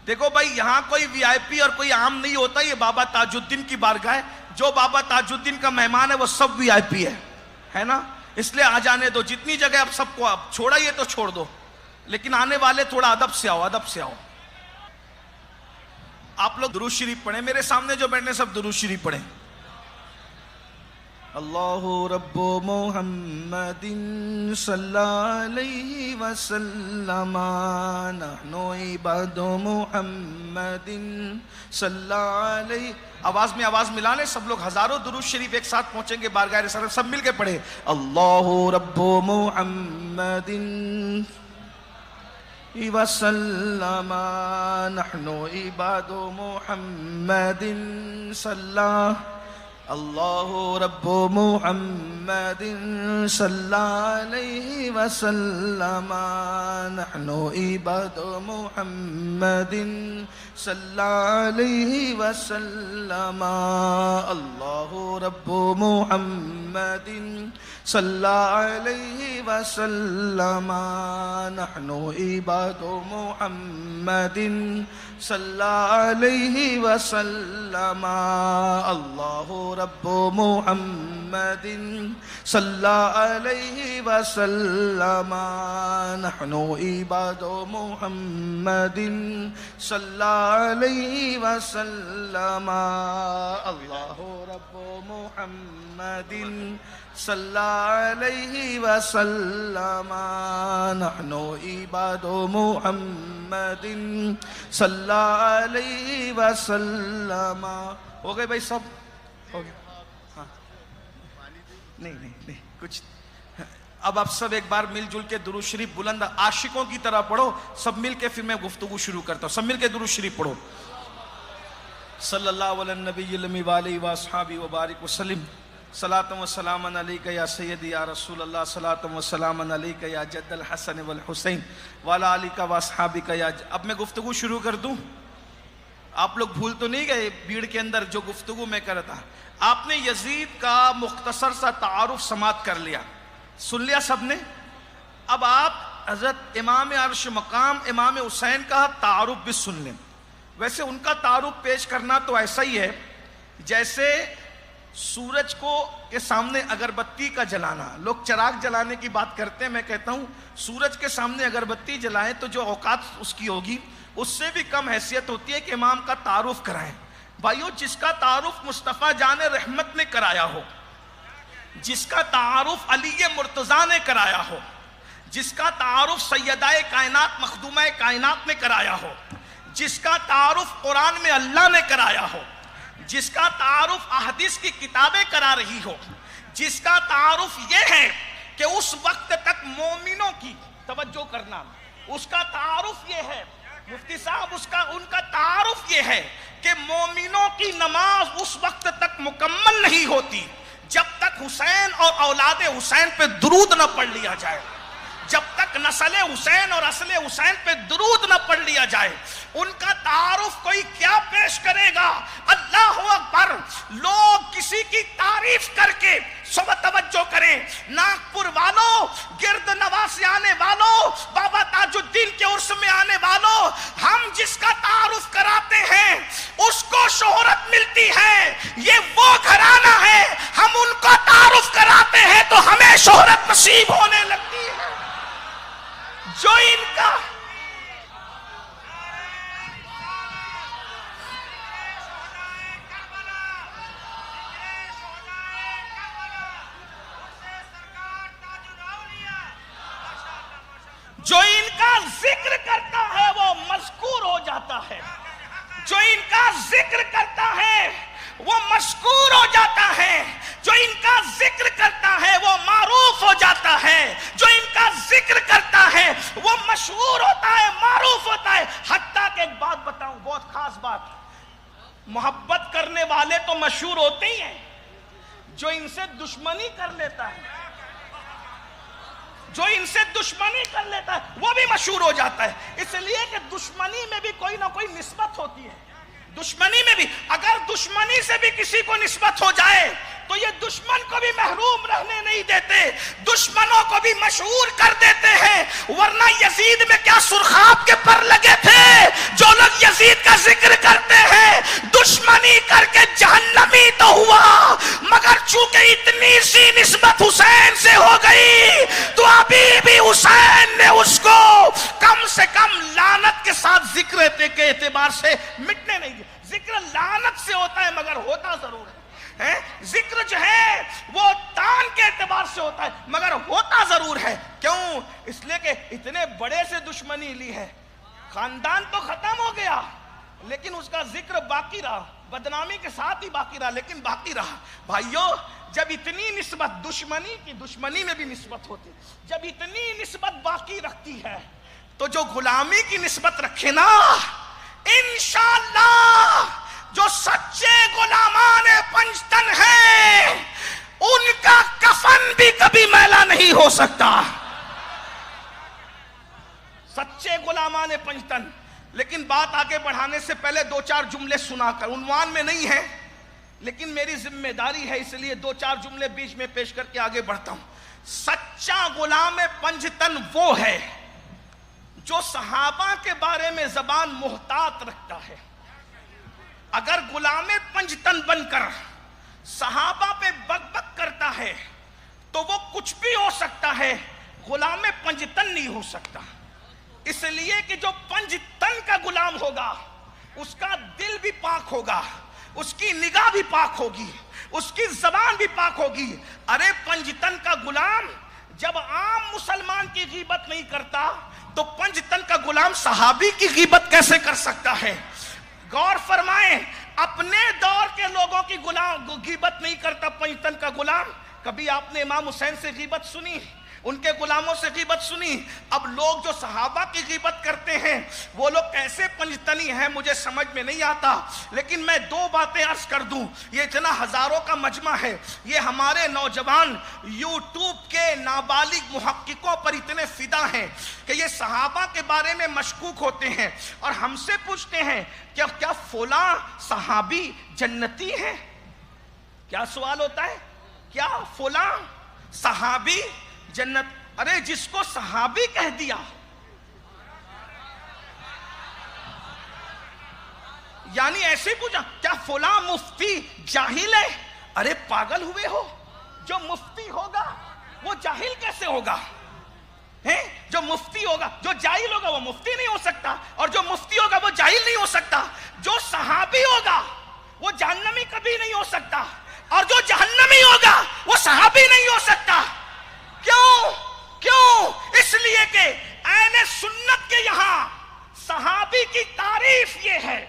دیکھو بھائی یہاں کوئی وی آئی پی اور کوئی عام نہیں ہوتا، یہ بابا تاج الدین کی بارگاہ ہے، جو بابا تاج الدین کا مہمان ہے وہ سب وی آئی پی ہے نا، اس لیے آ جانے دو، جتنی جگہ اب سب کو اب چھوڑا یہ تو چھوڑ دو، لیکن آنے والے تھوڑا ادب سے آؤ، ادب سے آؤ۔ آپ لوگ درود شریف پڑھیں، میرے سامنے جو بیٹھے سب درود شریف پڑھیں۔ اللہ رب محمد صلی علیہ وسلم، نحن عباد محمد صلی علیہ، آواز ملا لیں سب لوگ، ہزاروں درود شریف ایک ساتھ پہنچیں گے بارگاہ رسالت، سب مل کے پڑھیں۔ اللہ رب محمد وسلم، نحن عباد محمد صلی، اللہ رب محمد صلی علیہ وسلم، نحن عباد محمد صلی علیہ وسلم، اللہ رب محمد صلی علیہ وسلم، نحن عباد محمد صلی علیہ وسلم، اللہ رب محمد صلی علیہ وسلم، نحن عباد محمد صلی علیہ وسلم، اللہ رب محمد صلی علیہ وسلم، نحن عباد محمد صلی علیہ وسلم۔ ہو گئے بھائی سب؟ ہو گئے؟ ہاں نہیں کچھ، اب آپ سب ایک بار مل جل کے درود شریف بلند عاشقوں کی طرح پڑھو، سب مل کے، پھر میں گفتگو شروع کرتا ہوں، سب مل کے درود شریف پڑھو۔ صلی اللہ علی النبی الامی وآلہ واصحابہ وبارک وسلم، صلاۃ و سلام علیک یا سیدی یا رسول اللہ، صلاۃ و سلام علیک یا جد الحسن والحسین وعلی آلک واصحابک یا اب میں گفتگو شروع کر دوں؟ آپ لوگ بھول تو نہیں گئے بھیڑ کے اندر جو گفتگو میں کرتا؟ آپ نے یزید کا مختصر سا تعارف سماعت کر لیا، سن لیا سب نے؟ اب آپ حضرت امام عرش مقام امام حسین کا تعارف بھی سن لیں۔ ویسے ان کا تعارف پیش کرنا تو ایسا ہی ہے جیسے سورج کو کے سامنے اگربتی کا جلانا، لوگ چراغ جلانے کی بات کرتے ہیں، میں کہتا ہوں سورج کے سامنے اگربتی جلائیں تو جو اوقات اس کی ہوگی اس سے بھی کم حیثیت ہوتی ہے کہ امام کا تعارف کرائیں۔ بھائیو، جس کا تعارف مصطفیٰ جان رحمت نے کرایا ہو، جس کا تعارف علی مرتضیٰ نے کرایا ہو، جس کا تعارف سیدہ کائنات مخدومہ کائنات نے کرایا ہو، جس کا تعارف قرآن میں اللہ نے کرایا ہو، جس کا تعارف احادیث کی کتابیں کرا رہی ہو، جس کا تعارف یہ ہے کہ اس وقت تک مومنوں کی توجہ کرنا، اس کا تعارف یہ ہے مفتی صاحب، ان کا تعارف یہ ہے کہ مومنوں کی نماز اس وقت تک مکمل نہیں ہوتی جب تک حسین اور اولاد حسین پہ درود نہ پڑھ لیا جائے، جب تک نسل حسین اور اصل حسین پہ درود نہ پڑھ لیا جائے۔ ان کا تعارف کوئی کیا پیش کرے گا؟ اللہ اکبر، لوگ کسی کی تعریف کر کے سب توجہ کریں، ناگپور والوں، گرد نواز سے آنے والوں، بابا تاج الدین کے عرس میں آنے والوں، ہم جس کا تعارف کراتے ہیں اس کو شہرت ملتی ہے، یہ وہ گھرانہ ہے، ہم ان کا تعارف کراتے ہیں تو ہمیں شہرت نصیب ہونے لگتی ہے۔ جو ان کا ذکر کرتا ہے وہ مذکور ہو جاتا ہے، جو ان کا ذکر کرتا ہے وہ مشکور ہو جاتا ہے، جو ان کا ذکر کرتا ہے وہ معروف ہو جاتا ہے، جو ان کا ذکر کرتا ہے وہ مشہور ہوتا ہے، معروف ہوتا ہے۔ حتیٰ کہ ایک بات بتاؤں، بہت خاص بات، محبت کرنے والے تو مشہور ہوتے ہی ہیں، جو ان سے دشمنی کر لیتا ہے، جو ان سے دشمنی کر لیتا ہے وہ بھی مشہور ہو جاتا ہے۔ اس لیے کہ دشمنی میں بھی کوئی نہ کوئی نسبت ہوتی ہے، دشمنی میں بھی اگر دشمنی سے بھی کسی کو نسبت ہو جائے تو یہ دشمن کو بھی محروم رہنے نہیں دیتے، دشمنوں کو بھی مشہور کر دیتے ہیں۔ ورنہ یزید میں کیا سرخاب کے پر لگے تھے؟ جو لوگ یزید یزید کا ذکر کرتے ہیں، دشمنی کر کے جہنمی تو ہوا، مگر چونکہ اتنی سی نسبت حسین سے ہو گئی تو ابھی بھی حسین نے اس کو کم سے کم لعنت کے ساتھ ذکر کے اعتبار سے مٹنے نہیں دیا۔ ذکر لعنت سے ہوتا ہے مگر ہوتا ضرور ہے، ذکر جو ہے وہ تان کے اعتبار سے ہوتا ہے مگر ہوتا ضرور ہے۔ کیوں؟ اس لیے کہ اتنے بڑے سے دشمنی لی ہے، خاندان تو ختم ہو گیا لیکن اس کا ذکر باقی رہا، بدنامی کے ساتھ ہی باقی رہا لیکن باقی رہا۔ بھائیو، جب اتنی نسبت دشمنی کی، دشمنی میں بھی نسبت ہوتی، جب اتنی نسبت باقی رکھتی ہے تو جو غلامی کی نسبت رکھے نا، انشاءاللہ جو سچے غلامان پنجتن ہیں ان کا کفن بھی کبھی میلا نہیں ہو سکتا، سچے غلامان پنجتن۔ لیکن بات آگے بڑھانے سے پہلے دو چار جملے سنا کر، عنوان میں نہیں ہے لیکن میری ذمہ داری ہے، اس لیے دو چار جملے بیچ میں پیش کر کے آگے بڑھتا ہوں۔ سچا غلام پنجتن وہ ہے جو صحابہ کے بارے میں زبان محتاط رکھتا ہے۔ اگر غلام پنجتن بن کر صحابہ پہ بک بک کرتا ہے تو وہ کچھ بھی ہو سکتا ہے، غلام پنجتن نہیں ہو سکتا۔ اس لیے کہ جو پنجتن کا غلام ہوگا اس کا دل بھی پاک ہوگا، اس کی نگاہ بھی پاک ہوگی، اس کی زبان بھی پاک ہوگی۔ ارے پنجتن کا غلام جب عام مسلمان کی غیبت نہیں کرتا تو پنجتن کا غلام صحابی کی غیبت کیسے کر سکتا ہے؟ غور فرمائیں، اپنے دور کے لوگوں کی غیبت نہیں کرتا پنجتن کا غلام۔ کبھی آپ نے امام حسین سے غیبت سنی، ان کے غلاموں سے غیبت سنی؟ اب لوگ جو صحابہ کی غیبت کرتے ہیں وہ لوگ کیسے پنجتنی ہیں مجھے سمجھ میں نہیں آتا، لیکن میں دو باتیں عرض کر دوں۔ یہ اتنا ہزاروں کا مجمع ہے، یہ ہمارے نوجوان یوٹیوب کے نابالغ محققوں پر اتنے فدا ہیں کہ یہ صحابہ کے بارے میں مشکوک ہوتے ہیں اور ہم سے پوچھتے ہیں کہ کیا فلاں صحابی جنتی ہے؟ کیا سوال ہوتا ہے؟ کیا فلاں صحابی جنت؟ ارے جس کو صحابی کہہ دیا، یعنی ایسے پوچھا کیا فلاں مفتی جاہل ہے؟ ارے پاگل ہوئے ہو، جو مفتی ہوگا وہ جاہل کیسے ہوگا؟ جو مفتی ہوگا، جو جاہل ہوگا وہ مفتی نہیں ہو سکتا، اور جو مفتی ہوگا وہ جاہل نہیں ہو سکتا۔ جو صحابی ہوگا وہ جہنمی کبھی نہیں ہو سکتا، اور جو جہنمی ہوگا وہ صحابی نہیں ہو سکتا۔ کیوں؟ اس لیے کہ اہل سنت کے یہاں صحابی کی تعریف یہ ہے۔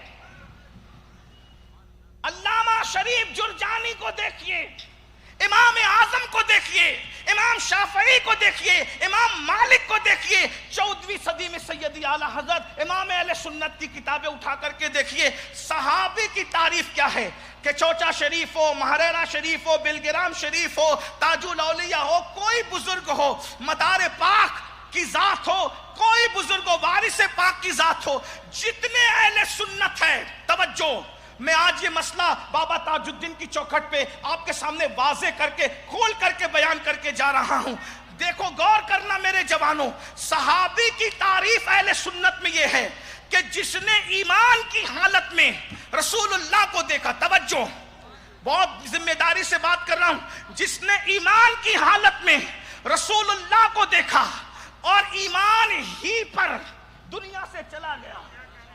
علامہ شریف جرجانی کو دیکھیے، امام اعظم کو دیکھیے، امام شافعی کو دیکھیے، امام مالک کو دیکھیے، 14ویں صدی میں سیدی اعلیٰ حضرت امام اہل سنت کی کتابیں اٹھا کر کے دیکھیے، صحابی کی تعریف کیا ہے کہ چوچا شریف ہو، مہریرہ شریف ہو، بلگرام شریف ہو، تاج الاولیاء ہو، کوئی بزرگ ہو، مدار پاک کی ذات ہو، کوئی بزرگ ہو، وارث پاک کی ذات ہو، جتنے اہل سنت ہے، توجہ، میں آج یہ مسئلہ بابا تاج الدین کی چوکھٹ پہ آپ کے سامنے واضح کر کے کھول کر کے بیان کر کے جا رہا ہوں۔ دیکھو، غور کرنا میرے جوانوں، صحابی کی تعریف اہل سنت میں یہ ہے کہ جس نے ایمان کی حالت میں رسول اللہ کو دیکھا، توجہ، بہت ذمہ داری سے بات کر رہا ہوں، جس نے ایمان کی حالت میں رسول اللہ کو دیکھا اور ایمان ہی پر دنیا سے چلا گیا،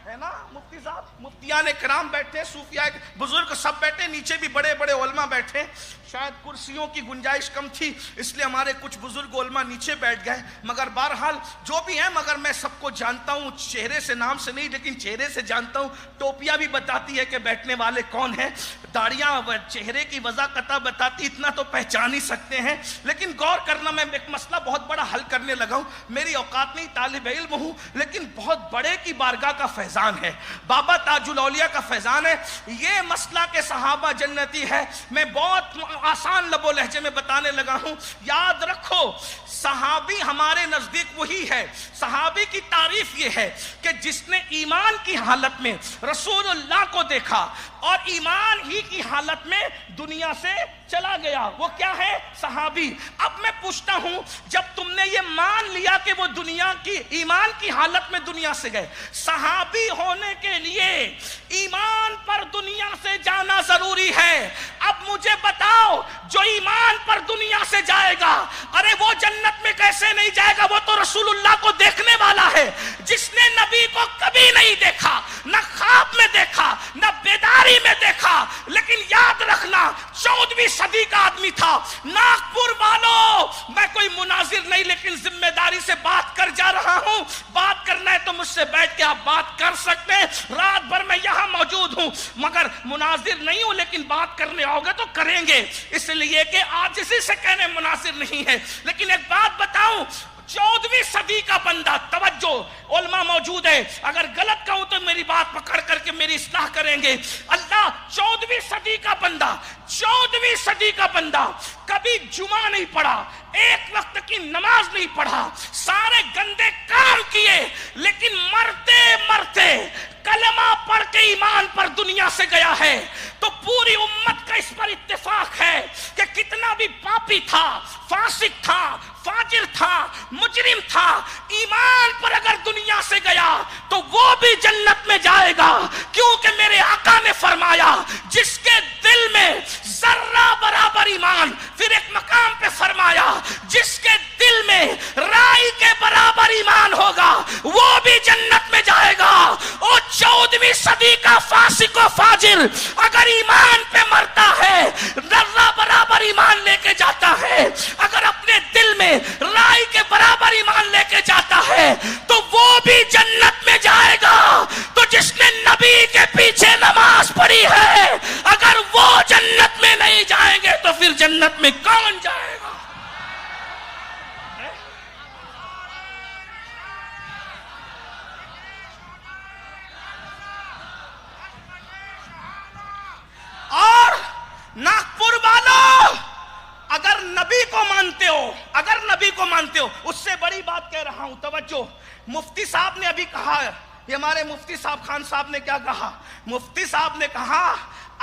ہے نا؟ مفتی صاحب، مفتیان کرام بیٹھے، صوفیاء بزرگ سب بیٹھے، نیچے بھی بڑے بڑے علماء بیٹھے، شاید کرسیوں کی گنجائش کم تھی اس لیے ہمارے کچھ بزرگ علماء نیچے بیٹھ گئے، مگر بہرحال جو بھی ہیں، مگر میں سب کو جانتا ہوں، چہرے سے، نام سے نہیں لیکن چہرے سے جانتا ہوں، ٹوپیاں بھی بتاتی ہے کہ بیٹھنے والے کون ہیں، داڑیاں چہرے کی وضاحت بتاتی، اتنا تو پہچان ہی سکتے ہیں۔ لیکن غور کرنا، میں ایک مسئلہ بہت بڑا حل کرنے لگا ہوں، میری اوقات نہیں، طالب علم ہوں، لیکن بہت بڑے کی بارگاہ کا فیضان ہے، بابا تاج الاولیاء کا فیضان ہے۔ یہ مسئلہ کہ صحابہ جنتی ہے میں بہت آسان لب و لہجے میں بتانے لگا ہوں۔ یاد رکھو، صحابی ہمارے نزدیک وہی ہے، صحابی کی تعریف یہ ہے کہ جس نے ایمان کی حالت میں رسول اللہ کو دیکھا اور ایمان ہی کی حالت میں دنیا سے چلا گیا. وہ کیا ہے؟ صحابی. اب میں پوچھتا ہوں جب تم نے یہ مان لیا کہ وہ دنیا کی ایمان کی حالت میں دنیا سے گئے, صحابی ہونے کے لیے ایمان پر دنیا سے جانا ضروری ہے. اب مجھے بتاؤ جو ایمان پر دنیا سے جائے گا, ارے وہ جنت میں کیسے نہیں جائے گا؟ وہ تو رسول اللہ کو دیکھنے والا ہے. جس نے نبی کو کبھی نہیں دیکھا, نہ خواب میں دیکھا نہ بیداری میں دیکھا, لیکن یاد رکھنا 14ویں صدی کا آدمی تھا. ناگپور والوں, میں کوئی مناظر نہیں لیکن ذمہ داری سے بات کر جا رہا ہوں. بات کرنا ہے تو مجھ سے بیٹھ کے آپ بات کر سکتے ہیں, رات بھر میں یہاں موجود ہوں, مگر مناظر نہیں ہوں, لیکن بات کرنے آؤ گے تو کریں گے, اس لیے کہ آج اسی سے کہنے مناظر نہیں ہے. لیکن ایک بات بتاؤں, 14ویں صدی کا بندہ, توجہ علماء موجود ہے, اگر غلط کہوں تو میری بات پکڑ کر کے میری اصلاح کریں گے. اللہ 14ویں صدی کا بندہ, 14ویں صدی کا بندہ کبھی جمعہ نہیں پڑھا, ایک وقت کی نماز نہیں پڑھا, سارے گندے کام کیے, لیکن مرتے مرتے کلمہ پڑھ کے ایمان پر دنیا سے گیا ہے. تو پوری امت کا اس پر اتفاق ہے کہ کتنا بھی پاپی تھا, فاسق تھا, فاجر تھا, مجرم تھا, ایمان پر اگر دنیا سے گیا تو وہ بھی جنت میں جائے گا. کیونکہ میرے آقا نے فرمایا جس کے دل میں ذرہ برابر ایمان, پھر ایک مقام پہ فرمایا جس کے دل میں رائی کے برابر ایمان ہوگا وہ بھی جنت میں جائے گا. اور 14ویں صدی کا فاسق و فاجر اگر ایمان پہ مرتا ہے, ذرہ برابر ایمان لے کے جاتا ہے, اگر اپنے دل میں رائی کے برابر ایمان لے کے جاتا ہے تو وہ بھی جنت میں جائے گا. تو جس نے نبی کے پیچھے نماز پڑھی ہے, اگر وہ جنت میں نہیں جائیں گے تو پھر جنت میں کون جائے گا؟ اور ناگپور والوں, اگر نبی کو مانتے ہو, اگر نبی کو مانتے ہو, اس سے بڑی بات کہہ رہا ہوں, توجہ. مفتی صاحب نے ابھی کہا, یہ ہمارے مفتی صاحب خان صاحب نے کیا کہا؟ مفتی صاحب نے کہا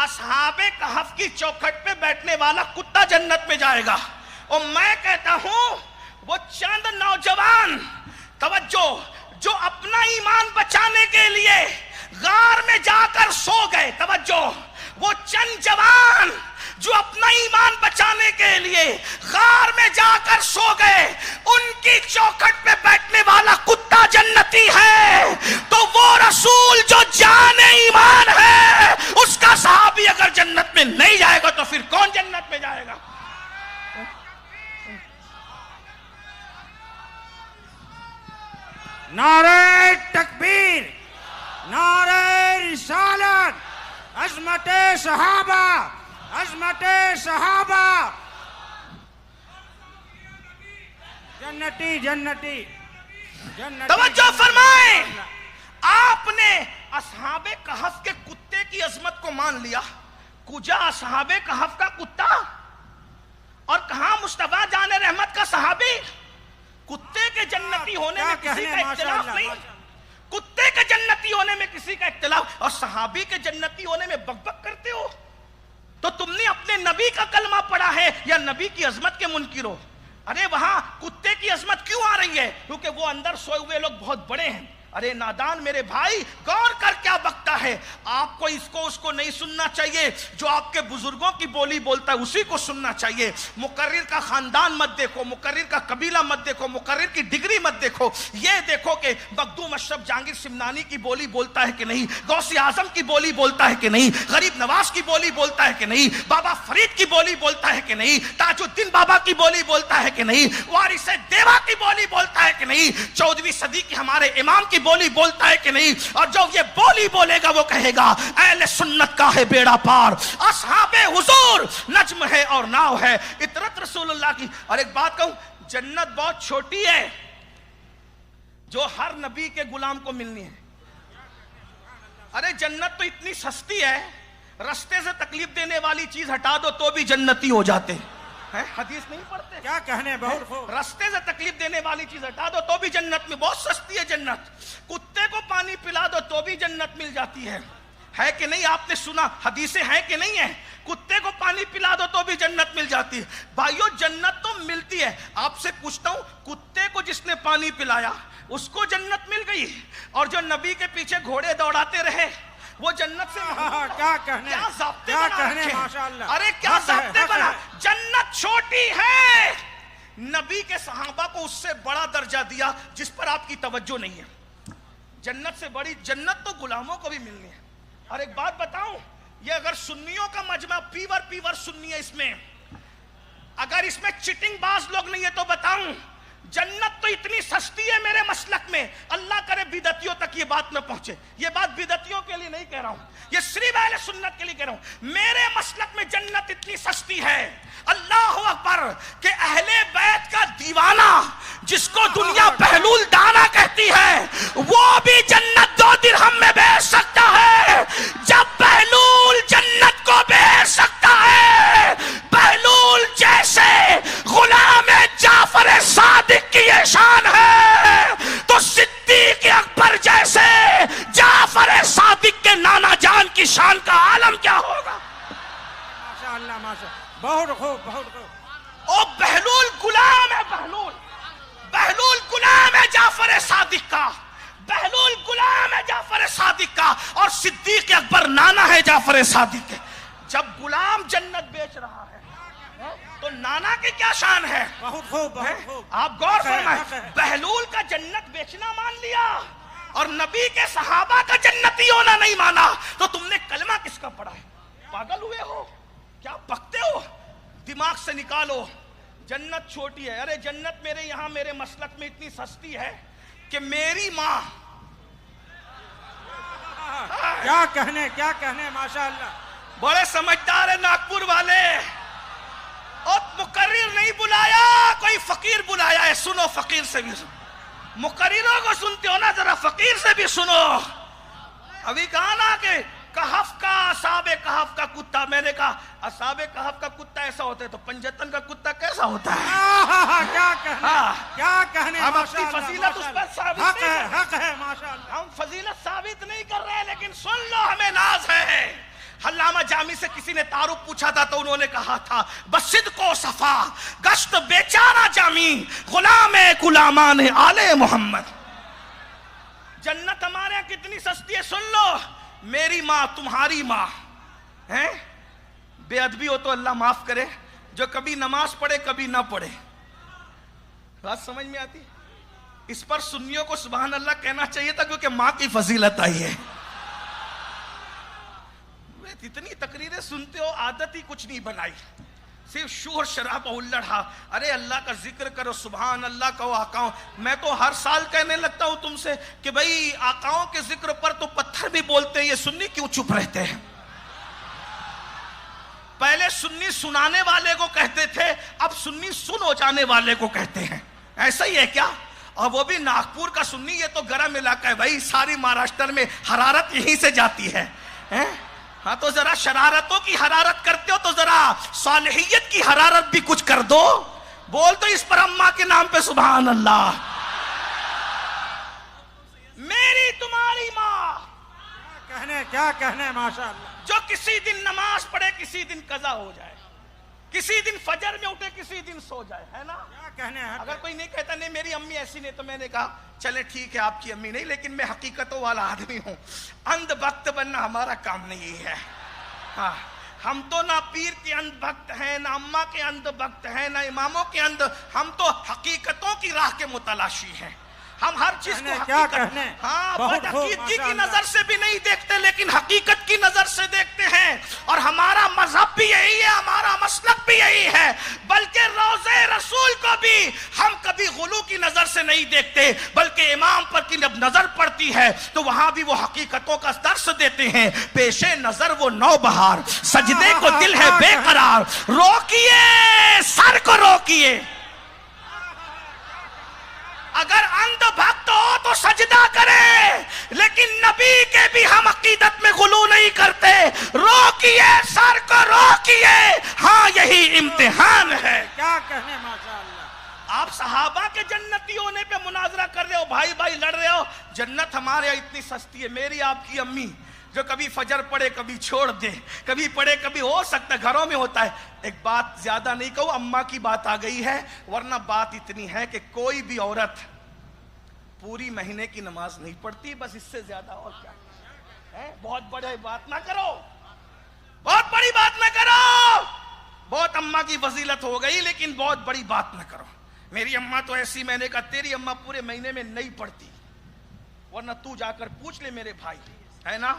اصحاب کہف کی چوکھٹ پہ بیٹھنے والا کتا جنت میں جائے گا. اور میں کہتا ہوں وہ چند نوجوان, توجہ, جو اپنا ایمان بچانے کے لیے غار میں جا کر سو گئے, توجہ, وہ چند جوان جو اپنا ایمان بچانے کے لیے غار میں جا کر سو گئے, ان کی چوکھٹ پہ بیٹھنے والا کتا جنتی ہے. تو وہ رسول جو جان ایمان ہے, اس کا صحابی اگر جنت میں نہیں جائے گا تو پھر کون جنت میں جائے گا؟ نعرہ تکبیر, نعرہ رسالت, عظمت صحابہ, عظمت صحابہ, جنتی جنتی جنتی. توجہ فرمائیں, آپ نے اصحاب کہف کے کتے کی عظمت کو مان لیا. کجا اصحاب کہف کا کتا اور کہاں مصطفیٰ جان رحمت کا صحابی. کتے کے جنتی ہونے میں کسی کا اختلاف نہیں, کتے کے جنتی ہونے میں کسی کا اختلاف, اور صحابی کے جنتی ہونے میں بک بک کرتے ہو. تو تم نے اپنے نبی کا کلمہ پڑھا ہے یا نبی کی عظمت کے منکر ہو؟ ارے وہاں کتے کی عظمت کیوں آ رہی ہے؟ کیونکہ وہ اندر سوئے ہوئے لوگ بہت بڑے ہیں. ارے نادان میرے بھائی, غور کر کیا بکتا ہے. آپ کو اس کو نہیں سننا چاہیے, جو آپ کے بزرگوں کی بولی بولتا ہے اسی کو سننا چاہیے. مقرر کا خاندان مت دیکھو, مقرر کا قبیلہ مت دیکھو, مقرر کی ڈگری مت دیکھو, یہ دیکھو کہ مخدوم اشرف جہانگیر سمنانی کی بولی بولتا ہے کہ نہیں, غوث اعظم کی بولی بولتا ہے کہ نہیں, غریب نواز کی بولی بولتا ہے کہ نہیں, بابا فرید کی بولی بولتا ہے کہ نہیں, تاج الدین بابا کی بولی بولتا ہے کہ نہیں, وارث دیوا کی بولی بولتا ہے کہ نہیں, 14ویں صدی کی ہمارے امام کی بولی بولتا ہے کہ نہیں. اور جو یہ بولی بولے گا وہ کہے گا اہل سنت کا ہے بیڑا پار, اصحاب حضور نجم ہے اور ناؤ ہے, اطرت رسول اللہ کی. اور ایک بات کہوں, جنت بہت چھوٹی ہے جو ہر نبی کے غلام کو ملنی ہے. ارے جنت تو اتنی سستی ہے, رستے سے تکلیف دینے والی چیز ہٹا دو تو بھی جنتی ہو جاتے. حدیث نہیں پڑھتے؟ کیا کہنے, بہت خوب. رستے سے تکلیف دینے والی چیز ہٹا دو تو بھی جنت میں, بہت سستی ہے جنت. کتے کو پانی پلا دو تو بھی جنت مل جاتی ہے. ہے کہ نہیں؟ آپ نے سنا، حدیثیں ہیں کہ نہیں ہیں؟ کتے کو پانی پلا دو تو بھی جنت مل جاتی ہے۔ بھائیو جنت تو ملتی ہے۔ آپ سے پوچھتا ہوں، کتے کو جس نے پانی پلایا اس کو جنت مل گئی، اور جو نبی کے پیچھے گھوڑے دوڑاتے رہے وہ جنت سے کیا کہنے، کیا ضابطے کیا بنا کہنے، رکھے؟ ماشاءاللہ۔ ارے کیا ضابطے بنا! جنت چھوٹی ہے، نبی کے صحابہ کو اس سے بڑا درجہ دیا جس پر آپ کی توجہ نہیں ہے۔ جنت سے بڑی جنت تو غلاموں کو بھی ملنی ہے۔ اور ایک بات بتاؤں، یہ اگر سنیوں کا مجمع پیور سنی ہے، اس میں اگر اس میں چٹنگ باز لوگ نہیں ہے تو بتاؤں، جنت تو اتنی سستی ہے میرے مسلک میں، اللہ کرے بدعتیوں تک یہ بات نہ پہنچے۔ یہ بات بدعتیوں کے لیے نہیں کہہ رہا ہوں، یہ صرف اہل سنت کے لیے کہہ رہا ہوں۔ میرے مسلک میں جنت اتنی سستی ہے، اللہ اکبر، کہ اہل بیت کا دیوانہ جس کو دنیا بہلول دانا کہتی ہے وہ بھی جنت 2 درہم میں بیچ سکتا ہے۔ جب بہلول جنت کو بیچ سکتا ہے، بہلول جیسے غلام جعفر صادق کی یہ شان ہے، تو صدیق اکبر جیسے جعفر صادق کے نانا جان کی شان کا عالم کیا ہوگا؟ ماشاءاللہ ماشاءاللہ، بہت خوب بہت خوب۔ او بہلول غلام ہے، بہلول غلام ہے جعفر صادق کا، بہلول غلام ہے جعفر صادق کا، اور صدیق اکبر نانا ہے جعفر صادق کے۔ جب غلام جنت بیچ رہا ہے تو نانا کی کیا شان ہے؟ بہت خوب بہت خوب۔ آپ غور فرمائیں، بہلول کا جنت بیچنا مان لیا اور نبی کے صحابہ کا جنتی ہونا نہیں مانا، تو تم نے کلمہ کس کا پڑھا ہے؟ پاگل ہوئے ہو کیا؟ بکتے ہو؟ دماغ سے نکالو۔ جنت چھوٹی ہے، ارے جنت میرے یہاں میرے مسلک میں اتنی سستی ہے کہ میری ماں، کیا کہنے ماشاءاللہ۔ بڑے سمجھدار ہیں ناگپور والے، اور مقرر نہیں بلایا، کوئی فقیر بلایا ہے۔ سنو، فقیر سے بھی سنو، مقرروں کو سنتے ہو نا، ذرا فقیر سے بھی سنو۔ ابھی کہا نا کہ کہف کا، اصحاب کہف کا کتا، میں نے کہا اصحاب کہف کا کتا ایسا ہوتا ہے تو پنجتن کا کتا کیسا ہوتا ہے؟ کیا کہنے، ہم اپنی فضیلت اس پر ثابت حق نہیں ہے کر رہے، حق ہے ماشاءاللہ۔ ہم فضیلت ثابت نہیں کر رہے، لیکن سن لو، ہمیں ناز ہے۔ علامہ جامی سے کسی نے تعارف پوچھا تھا تو انہوں نے کہا تھا، بصدق و صفا گشت بیچارہ جامی، غلام غلامان آل محمد۔ جنت ہمارے یہاں کتنی سستی ہے، سن لو۔ میری ماں، تمہاری ماں ہے، بے ادبی ہو تو اللہ معاف کرے، جو کبھی نماز پڑھے کبھی نہ پڑھے، بات سمجھ میں آتی؟ اس پر سنیوں کو سبحان اللہ کہنا چاہیے تھا، کیونکہ ماں کی فضیلت آئی ہے۔ اتنی تقریریں سنتے ہو، عادت ہی کچھ نہیں بنائی، صرف شور شرابہ الڑا۔ ارے اللہ کا ذکر کرو، سبحان اللہ کہو، آقاؤں۔ میں تو ہر سال کہنے لگتا ہوں تم سے کہ بھئی آقاؤں کے ذکر پر تو پتھر بھی بولتے ہیں، یہ سنی کیوں چپ رہتے ہیں؟ پہلے سنی سنانے والے کو کہتے تھے، اب سنی سن ہو جانے والے کو کہتے ہیں، ایسا ہی ہے کیا؟ اور وہ بھی ناگپور کا سنی، یہ تو گرم علاقہ ہے بھائی، ساری مہاراشٹر میں حرارت یہیں سے جاتی ہے۔ ہاں تو ذرا شرارتوں کی حرارت کرتے ہو تو ذرا صالحیت کی حرارت بھی کچھ کر دو، بول دو اس پر اماں کے نام پہ سبحان اللہ۔ میری تمہاری ماں، کیا کہنے ماشاءاللہ۔ جو کسی دن نماز پڑھے کسی دن قضا ہو جائے، کسی دن فجر میں اٹھے کسی دن سو جائے، ہے نا؟ کیا کہنے ہیں؟ اگر کوئی نہیں کہتا نہیں میری امی ایسی نہیں، تو میں نے کہا چلے ٹھیک ہے آپ کی امی نہیں، لیکن میں حقیقتوں والا آدمی ہوں، اندھ بھکت بننا ہمارا کام نہیں ہے۔ ہاں، ہم تو نہ پیر کے اندھ بھکت ہیں، نہ اماں کے اندھ بھکت ہیں، نہ اماموں کے اندھ، ہم تو حقیقتوں کی راہ کے متلاشی ہیں۔ ہم ہر چیز کو حقیقت، ہاں بدعقیدگی کی نظر سے بھی نہیں دیکھتے، لیکن حقیقت کی نظر سے دیکھتے ہیں، اور ہمارا مذہب بھی یہی ہے، ہمارا مسلک بھی یہی ہے، بلکہ روضہ رسول کو بھی ہم کبھی غلو کی نظر سے نہیں دیکھتے، بلکہ امام پر کی جب نظر پڑتی ہے تو وہاں بھی وہ حقیقتوں کا درس دیتے ہیں۔ پیش نظر وہ نو بہار، سجدے کو دل ہے بے قرار، روکیے سر کو روکیے۔ اگر اندھ بھکت ہو تو سجدہ کرے، لیکن نبی کے بھی ہم عقیدت میں غلو نہیں کرتے۔ روکیے سر کو روکیے، ہاں یہی امتحان ہے۔ کیا کہنے ماشاءاللہ۔ آپ صحابہ کے جنتی ہونے پہ مناظرہ کر رہے ہو، بھائی بھائی لڑ رہے ہو۔ جنت ہمارے یہاں اتنی سستی ہے، میری آپ کی امی جو کبھی فجر پڑھے کبھی چھوڑ دے, کبھی پڑھے کبھی ہو سکتا ہے گھروں میں ہوتا ہے. ایک بات زیادہ نہیں کہوں, اماں کی بات آ گئی ہے, ورنہ بات اتنی ہے کہ کوئی بھی عورت پوری مہینے کی نماز نہیں پڑھتی, بس اس سے زیادہ اور کیا ہے. بہت بڑی بات نہ کرو, بہت بڑی بات نہ کرو. بہت اماں کی فضیلت ہو گئی لیکن بہت بڑی بات نہ کرو. میری اماں تو ایسی, میں نے کہا تیری اماں پورے مہینے میں نہیں پڑھتی, ورنہ تو جا کر پوچھ لے میرے بھائی, ہے نا.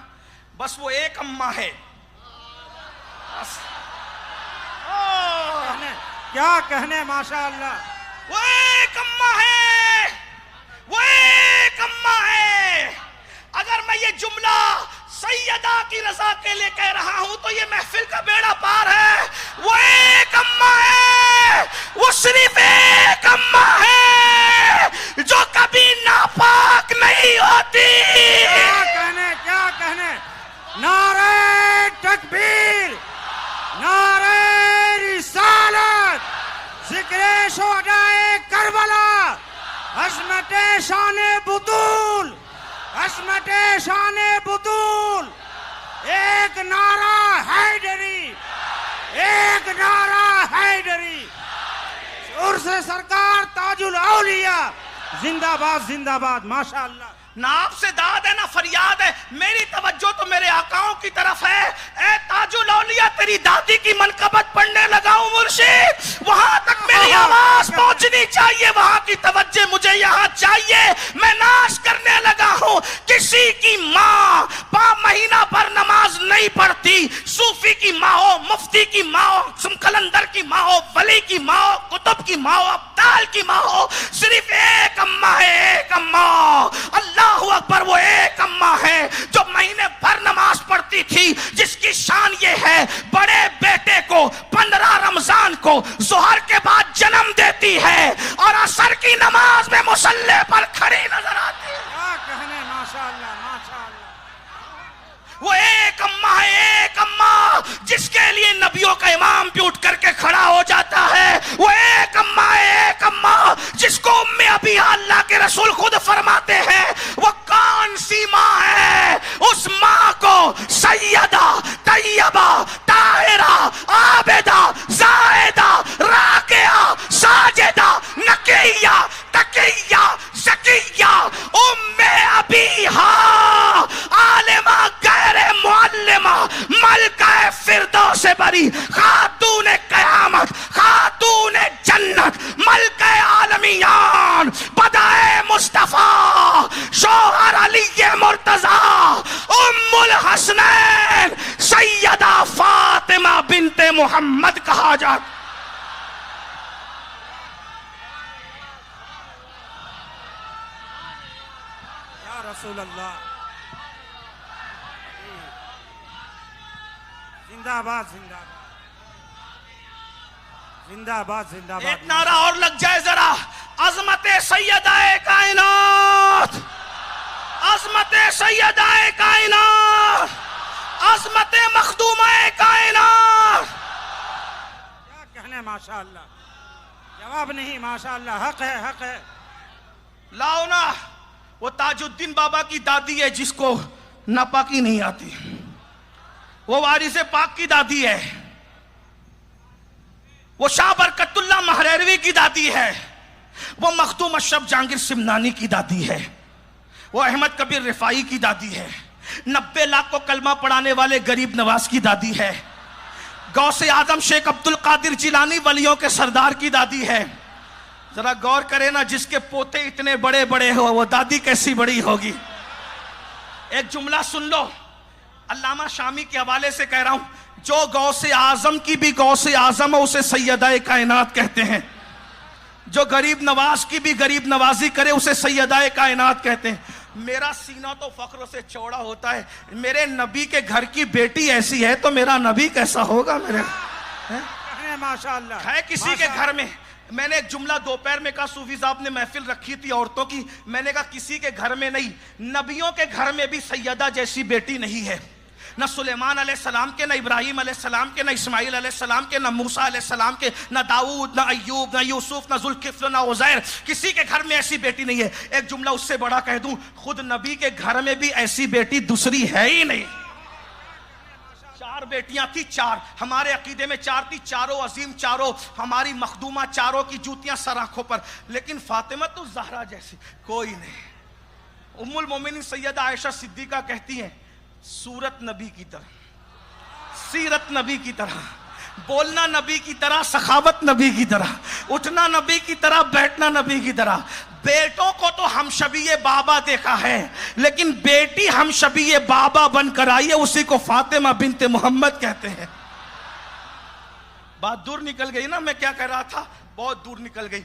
بس وہ ایک اماں ہے. کیا کہنے, ماشاء اللہ. وہ ایک اماں ہے, وہ ایک اماں ہے. اگر میں یہ جملہ سیدہ کی رضا کے لیے کہہ رہا ہوں تو یہ محفل کا بیڑا پار ہے. وہ ایک اماں ہے, وہ صرف ایک اماں ہے جو کبھی ناپاک نہیں ہوتی. کیا کہنے. نعرہ تکبیر, نعرہ رسالت, ذکر شہدائے کربلا, عظمت شان بطول, عظمت شان بطول. ایک نعرہ حیدری, ایک نعرہ حیدری. عرس سرکار تاج الاولیاء زندہ باد, زندہ باد. ماشاء اللہ. نہ آپ سے داد ہے نہ فریاد ہے, میری توجہ تو میرے آقاؤں کی طرف ہے. اے تاج الاولیاء, تیری دادی کی منقبت پڑھنے لگا ہوں مرشد, وہاں تک میری آواز پہنچنی چاہیے, وہاں کی توجہ مجھے یہاں چاہیے. میں ناش کرنے لگا ہوں. کسی کی ماں مہینہ پر نماز نہیں پڑھتی, صوفی کی ماں ہو, مفتی کی ماں ہو, قلندر کی ماں ہو, ولی کی ماں ہو, قطب کی ماں ہو, ابدال کی ماں ہو, صرف ایک اماں ہے, ایک اماں. اللہ اکبر. وہ ایک اماں ہے جو مہینے بھر نماز پڑھتی تھی, جس کی شان یہ ہے بڑے بیٹے کو 15 رمضان کو ظہر کے بعد جنم دیتی ہے اور عصر کی نماز میں مصلی پر کھڑی نظر آتی ہے. کیا کہنے, ماشاء اللہ, ماشاء اللہ. وہ ایک اماں ہے, ایک اماں جس کے لیے نبیوں کا امام بھی اٹھ کر کے کھڑا ہو جاتا ہے. وہ ایک اماں ہے, ایک اماں جس کو ام ابیہ اللہ کے رسول خود فرماتے ہیں. وہ کون سی ماں ہے؟ اس ماں کو سیدہ, طیبہ, طاہرہ, عابدہ, زاہدہ, راکعہ, ساجدہ, نقیہ, تقیہ, زکیہ, ام ابیہ, عالمہ غیر معلمہ, ملکہ فردوس بری, خاتون قیامت, خاتون جنت, ملکہ عالمیان, بدائے مصطفیٰ, شوہر علی مرتضیٰ, ام الحسنین, سیدہ فاطمہ بنت محمد کہا جاتا. یا رسول اللہ. زندہ باد, زندہ باد, زندہ باد, زندہ باد. ایک نعرہ اور لگ جائے ذرا. عظمت سیدہ کائنات, عظمت سیدہ کائنات, عظمت مخدومہ کائنات. کیا کہنے, ماشاء اللہ. جواب نہیں, ماشاء اللہ. حق ہے, حق ہے. لاؤ نا. وہ تاج الدین بابا کی دادی ہے جس کو ناپاکی نہیں آتی, وہ وارث پاک کی دادی ہے. وہ شاہ برکت اللہ مہریروی کی دادی ہے. وہ مخدوم اشرف جہانگیر سمنانی کی دادی ہے. وہ احمد کبیر رفاعی کی دادی ہے. 90 لاکھ کو کلمہ پڑھانے والے غریب نواز کی دادی ہے. غوث اعظم شیخ عبد القادر جیلانی ولیوں کے سردار کی دادی ہے. ذرا غور کرے نا, جس کے پوتے اتنے بڑے بڑے ہو وہ دادی کیسی بڑی ہوگی. ایک جملہ سن لو, علامہ شامی کے حوالے سے کہہ رہا ہوں. جو غوث اعظم کی بھی غوث اعظم ہے اسے سیدہ کائنات کہتے ہیں. جو غریب نواز کی بھی غریب نوازی کرے اسے سیدہ کائنات کہتے ہیں. میرا سینہ تو فخر سے چوڑا ہوتا ہے. میرے نبی کے گھر کی بیٹی ایسی ہے تو میرا نبی کیسا ہوگا. میرے ماشاء اللہ ہے کسی کے گھر میں. میں نے ایک جملہ دوپہر میں کہا, صوفی صاحب نے محفل رکھی تھی عورتوں کی, میں نے کہا کسی کے گھر میں نہیں, نبیوں کے گھر میں بھی سیدہ جیسی بیٹی نہیں ہے. نہ سلیمان علیہ السلام کے, نہ ابراہیم علیہ السلام کے, نہ اسماعیل علیہ السلام کے, نہ موسیٰ علیہ السلام کے, نہ داؤد, نہ ایوب, نہ یوسف, نہ ذوالکفل, نہ عزیر. کسی کے گھر میں ایسی بیٹی نہیں ہے. ایک جملہ اس سے بڑا کہہ دوں, خود نبی کے گھر میں بھی ایسی بیٹی دوسری ہے ہی نہیں. 4 بیٹیاں تھی، 4 ہمارے عقیدے میں 4 تھی، چاروں عظیم، چاروں ہماری مخدومہ، چاروں کی جوتیاں سر آنکھوں پر، لیکن فاطمہ تو زہرا جیسی کوئی نہیں۔ ام المومنین سیدہ عائشہ صدیقہ کہتی ہیں صورت نبی کی طرح، سیرت نبی کی طرح، بولنا نبی کی طرح، سخاوت نبی کی طرح، اٹھنا نبی کی طرح، بیٹھنا نبی کی طرح۔ بیٹوں کو تو ہم شبیہ بابا دیکھا ہے، لیکن بیٹی ہم شبیہ بابا بن کر آئی ہے، اسی کو فاطمہ بنت محمد کہتے ہیں۔ بات دور نکل گئی نا، میں کیا کہہ رہا تھا، بہت دور نکل گئی۔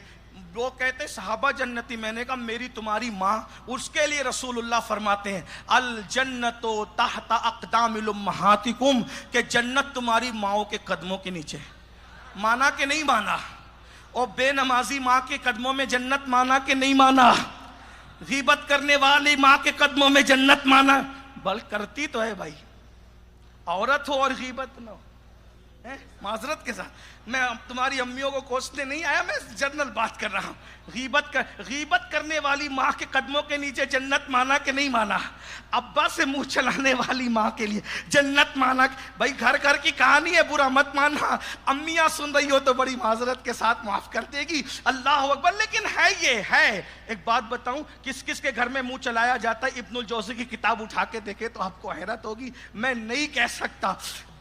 لوگ کہتے ہیں صحابہ جنتی، میں نے کہا میری تمہاری ماں، اس کے لیے رسول اللہ فرماتے ہیں الجنت تحت اقدام امہاتکم، کہ جنت تمہاری ماؤں کے قدموں کے نیچے۔ مانا کہ نہیں مانا؟ اور بے نمازی ماں کے قدموں میں جنت مانا کہ نہیں مانا؟ غیبت کرنے والی ماں کے قدموں میں جنت مانا؟ بل کرتی تو ہے بھائی، عورت ہو اور غیبت نہ ہو۔ معذرت کے ساتھ میں تمہاری امیوں کو کوسنے نہیں آیا، میں جنرل بات کر رہا ہوں۔ غیبت کرنے والی ماں کے قدموں کے نیچے جنت مانا کہ نہیں مانا؟ ابا سے منہ چلانے والی ماں کے لیے جنت مانا؟ بھائی گھر گھر کی کہانی ہے، برا مت ماننا۔ امیاں سن رہی ہو تو بڑی معذرت کے ساتھ معاف کر دے گی، اللہ اکبر۔ لیکن ہے، یہ ہے۔ ایک بات بتاؤں، کس کس کے گھر میں منہ چلایا جاتا ہے؟ ابن الجوزی کی کتاب اٹھا کے دیکھے تو آپ کو حیرت ہوگی، میں نہیں کہہ سکتا۔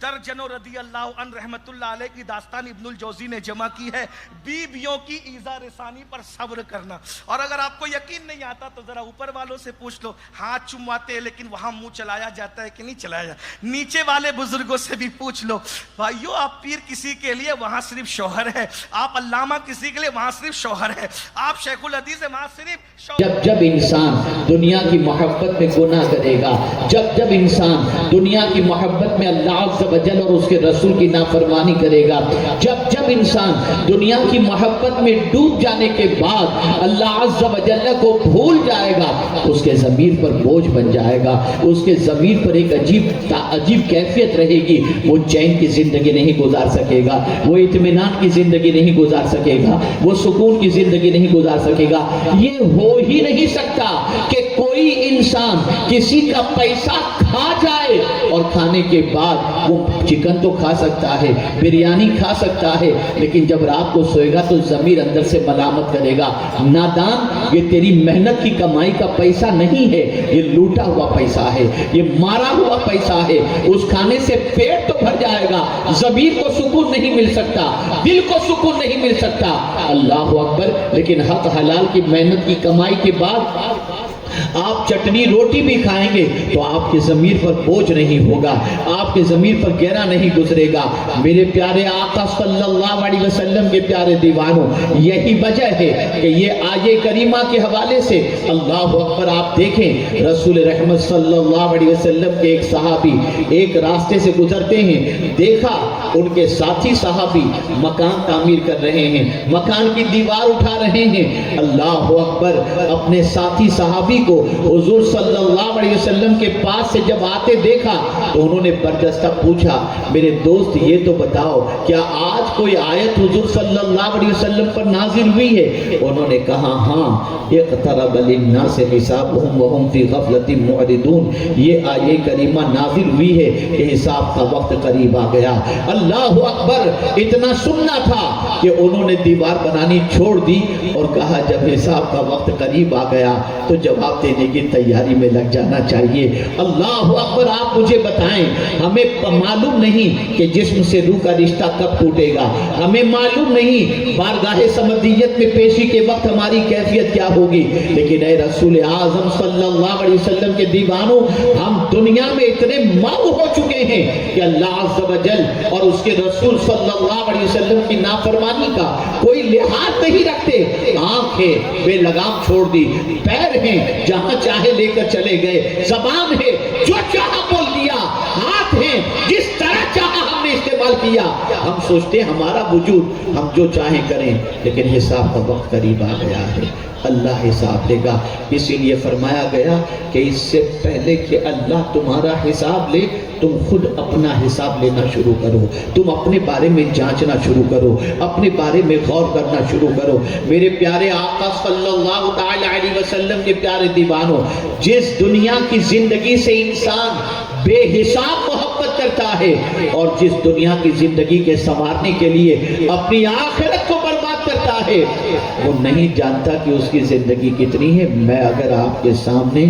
درجنوں رضی اللہ عنہ رحمت اللہ علیہ کی داستان ابن الجوزی نے جمع کی ہے، بیویوں کی ایذا رسانی پر صبر کرنا۔ اور اگر آپ کو یقین نہیں آتا تو ذرا اوپر والوں سے پوچھ لو، ہاتھ چمواتے ہیں لیکن وہاں منہ چلایا جاتا ہے کہ نہیں چلایا جاتا؟ نیچے والے بزرگوں سے بھی پوچھ لو، بھائیو آپ پیر کسی کے لیے وہاں صرف شوہر ہے، آپ علامہ کسی کے لیے وہاں صرف شوہر ہے، آپ شیخ الحدیث ہے وہاں صرف شوہر۔ جب انسان دنیا کی محبت میں گناہ کرے گا، جب انسان دنیا کی محبت میں اللہ عز و جل اور اس کے رسول کی نافرمانی کرے گا، جب انسان دنیا کی محبت میں ڈوب جانے کے بعد اللہ عز و جل کو بھول جائے گا، اس کے ضمیر پر بوجھ بن جائے گا، اس کے ضمیر پر ایک عجیب کیفیت رہے گی، وہ چین کی زندگی نہیں گزار سکے گا، وہ اطمینان کی زندگی نہیں گزار سکے گا، وہ سکون کی زندگی نہیں گزار سکے گا۔ یہ ہو ہی نہیں سکتا کہ کوئی انسان کسی کا پیسہ کھا جائے اور کھانے کے بعد وہ چکن تو کھا سکتا ہے، بریانی کھا سکتا ہے، لیکن جب رات کو سوئے گا تو ضمیر اندر سے ملامت کرے گا، نادان یہ تیری محنت کی کمائی کا پیسہ نہیں ہے، یہ لوٹا ہوا پیسہ ہے، یہ مارا ہوا پیسہ ہے۔ اس کھانے سے پیٹ تو بھر جائے گا، ضمیر کو سکون نہیں مل سکتا، دل کو سکون نہیں مل سکتا، اللہ اکبر۔ لیکن حق حلال کی محنت کی کمائی کے بعد آپ چٹنی روٹی بھی کھائیں گے تو آپ کے ضمیر پر بوجھ نہیں ہوگا، آپ کے ضمیر پر گہرا نہیں گزرے گا۔ میرے پیارے آقا صلی اللہ علیہ وسلم کے پیارے دیوانوں، یہی وجہ ہے کہ یہ آیے کریمہ کے حوالے سے اللہ اکبر آپ دیکھیں، رسول رحمت صلی اللہ علیہ وسلم کے ایک صحابی ایک راستے سے گزرتے ہیں، دیکھا ان کے ساتھی صحابی مکان تعمیر کر رہے ہیں، مکان کی دیوار اٹھا رہے ہیں۔ اللہ اکبر، اپنے ساتھی صحابی کو حضور صلی اللہ علیہ وسلم کے پاس سے جب آتے دیکھا تو انہوں نے برجستہ پوچھا، میرے دوست یہ تو بتاؤ کیا آج کوئی آیت حضور صلی اللہ علیہ وسلم پر نازل ہوئی ہے؟ انہوں نے کہا ہاں، اقترب للناس حسابهم وهم فی غفلۃ معرضون، یہ آیہ کریمہ نازل ہوئی ہے کہ حساب کا وقت قریب آ گیا۔ اللہ اکبر، اتنا سننا تھا کہ انہوں نے دیوار بنانی چھوڑ دی اور کہا جب حساب کا وقت قریب آ گیا تو جواب دینے کی تیاری میں لگ جانا چاہیے۔ اللہ اکبر، آپ مجھے بتائیں، ہمیں معلوم نہیں کہ جسم سے روح کا رشتہ کب ٹوٹے گا، ہمیں معلوم نہیں بارگاہ سمدیت میں پیشی کے وقت ہماری کیفیت کیا ہوگی، لیکن اے رسول اعظم صلی اللہ علیہ وسلم کے دیوانوں، ہم دنیا میں اتنے مغ ہو چکے ہیں کہ اللہ عز و جل اور اس کے رسول صلی اللہ علیہ وسلم کی نافرمانی کا کوئی لحاظ نہیں رکھتے۔ آنکھ ہے بے لگام چھوڑ دی، پیر ہیں جہاں چاہے لے کر چلے گئے، زبان ہے جو چاہا بول دیا، ہاتھ ہیں جس طرح چاہا ہم نے استعمال کیا۔ ہم سوچتے ہمارا وجود ہم جو چاہیں کریں، لیکن حساب کا وقت قریب آ گیا ہے، اللہ حساب دے گا۔ اسی لیے فرمایا گیا کہ اس سے پہلے کہ اللہ تمہارا حساب لے، تم خود اپنا حساب لینا شروع کرو، تم اپنے بارے میں جانچنا شروع کرو، اپنے بارے میں غور کرنا شروع کرو۔ میرے پیارے آقا صلی اللہ تعالی علیہ وسلم کے پیارے دیوانوں، جس دنیا کی زندگی سے انسان بے حساب محبت محبت کرتا ہے اور جس دنیا کی زندگی کے سنوارنے کے لیے اپنی آخرت کو برباد کرتا ہے وہ نہیں جانتا کہ اس کی زندگی کتنی ہے۔ میں اگر آپ کے سامنے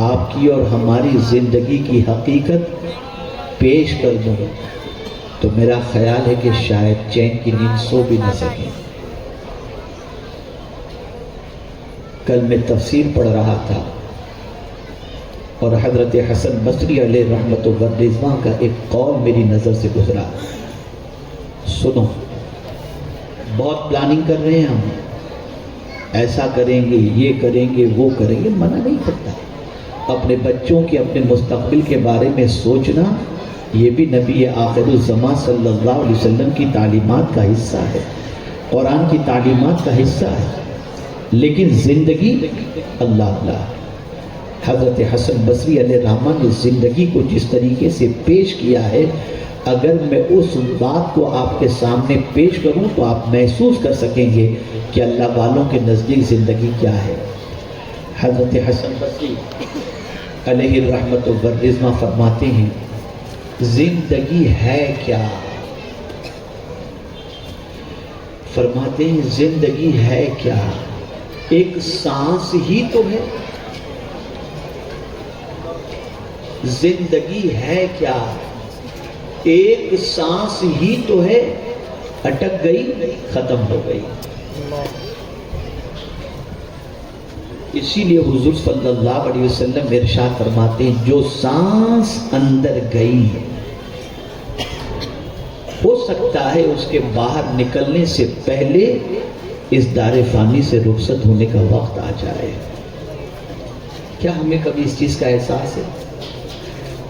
آپ کی اور ہماری زندگی کی حقیقت پیش کر دوں تو میرا خیال ہے کہ شاید چین کی نیند سو بھی نہ سکے۔ کل میں تفسیر پڑھ رہا تھا اور حضرت حسن بصری علیہ رحمت و رضوان کا ایک قول میری نظر سے گزرا۔ سنو، بہت پلاننگ کر رہے ہیں ہم، ایسا کریں گے، یہ کریں گے، وہ کریں گے، منع نہیں کرتا۔ اپنے بچوں کے، اپنے مستقبل کے بارے میں سوچنا یہ بھی نبی آخر الزمان صلی اللہ علیہ وسلم کی تعلیمات کا حصہ ہے، قرآن کی تعلیمات کا حصہ ہے۔ لیکن زندگی اللہ حضرت حسن بصری علیہ رحمہ نے زندگی کو جس طریقے سے پیش کیا ہے، اگر میں اس بات کو آپ کے سامنے پیش کروں تو آپ محسوس کر سکیں گے کہ اللہ والوں کے نزدیک زندگی کیا ہے۔ حضرت حسن بصری علیہ رحمت و رضوان فرماتے ہیں زندگی ہے کیا؟ فرماتے ہیں زندگی ہے کیا؟ ایک سانس ہی تو ہے۔ زندگی ہے کیا؟ ایک سانس ہی تو ہے، اٹک گئی ختم ہو گئی۔ اسی لیے حضور صلی اللہ علیہ وسلم ارشاد فرماتے ہیں جو سانس اندر گئی ہو سکتا ہے اس کے باہر نکلنے سے پہلے اس دار فانی سے رخصت ہونے کا وقت آ جائے۔ کیا ہمیں کبھی اس چیز کا احساس ہے؟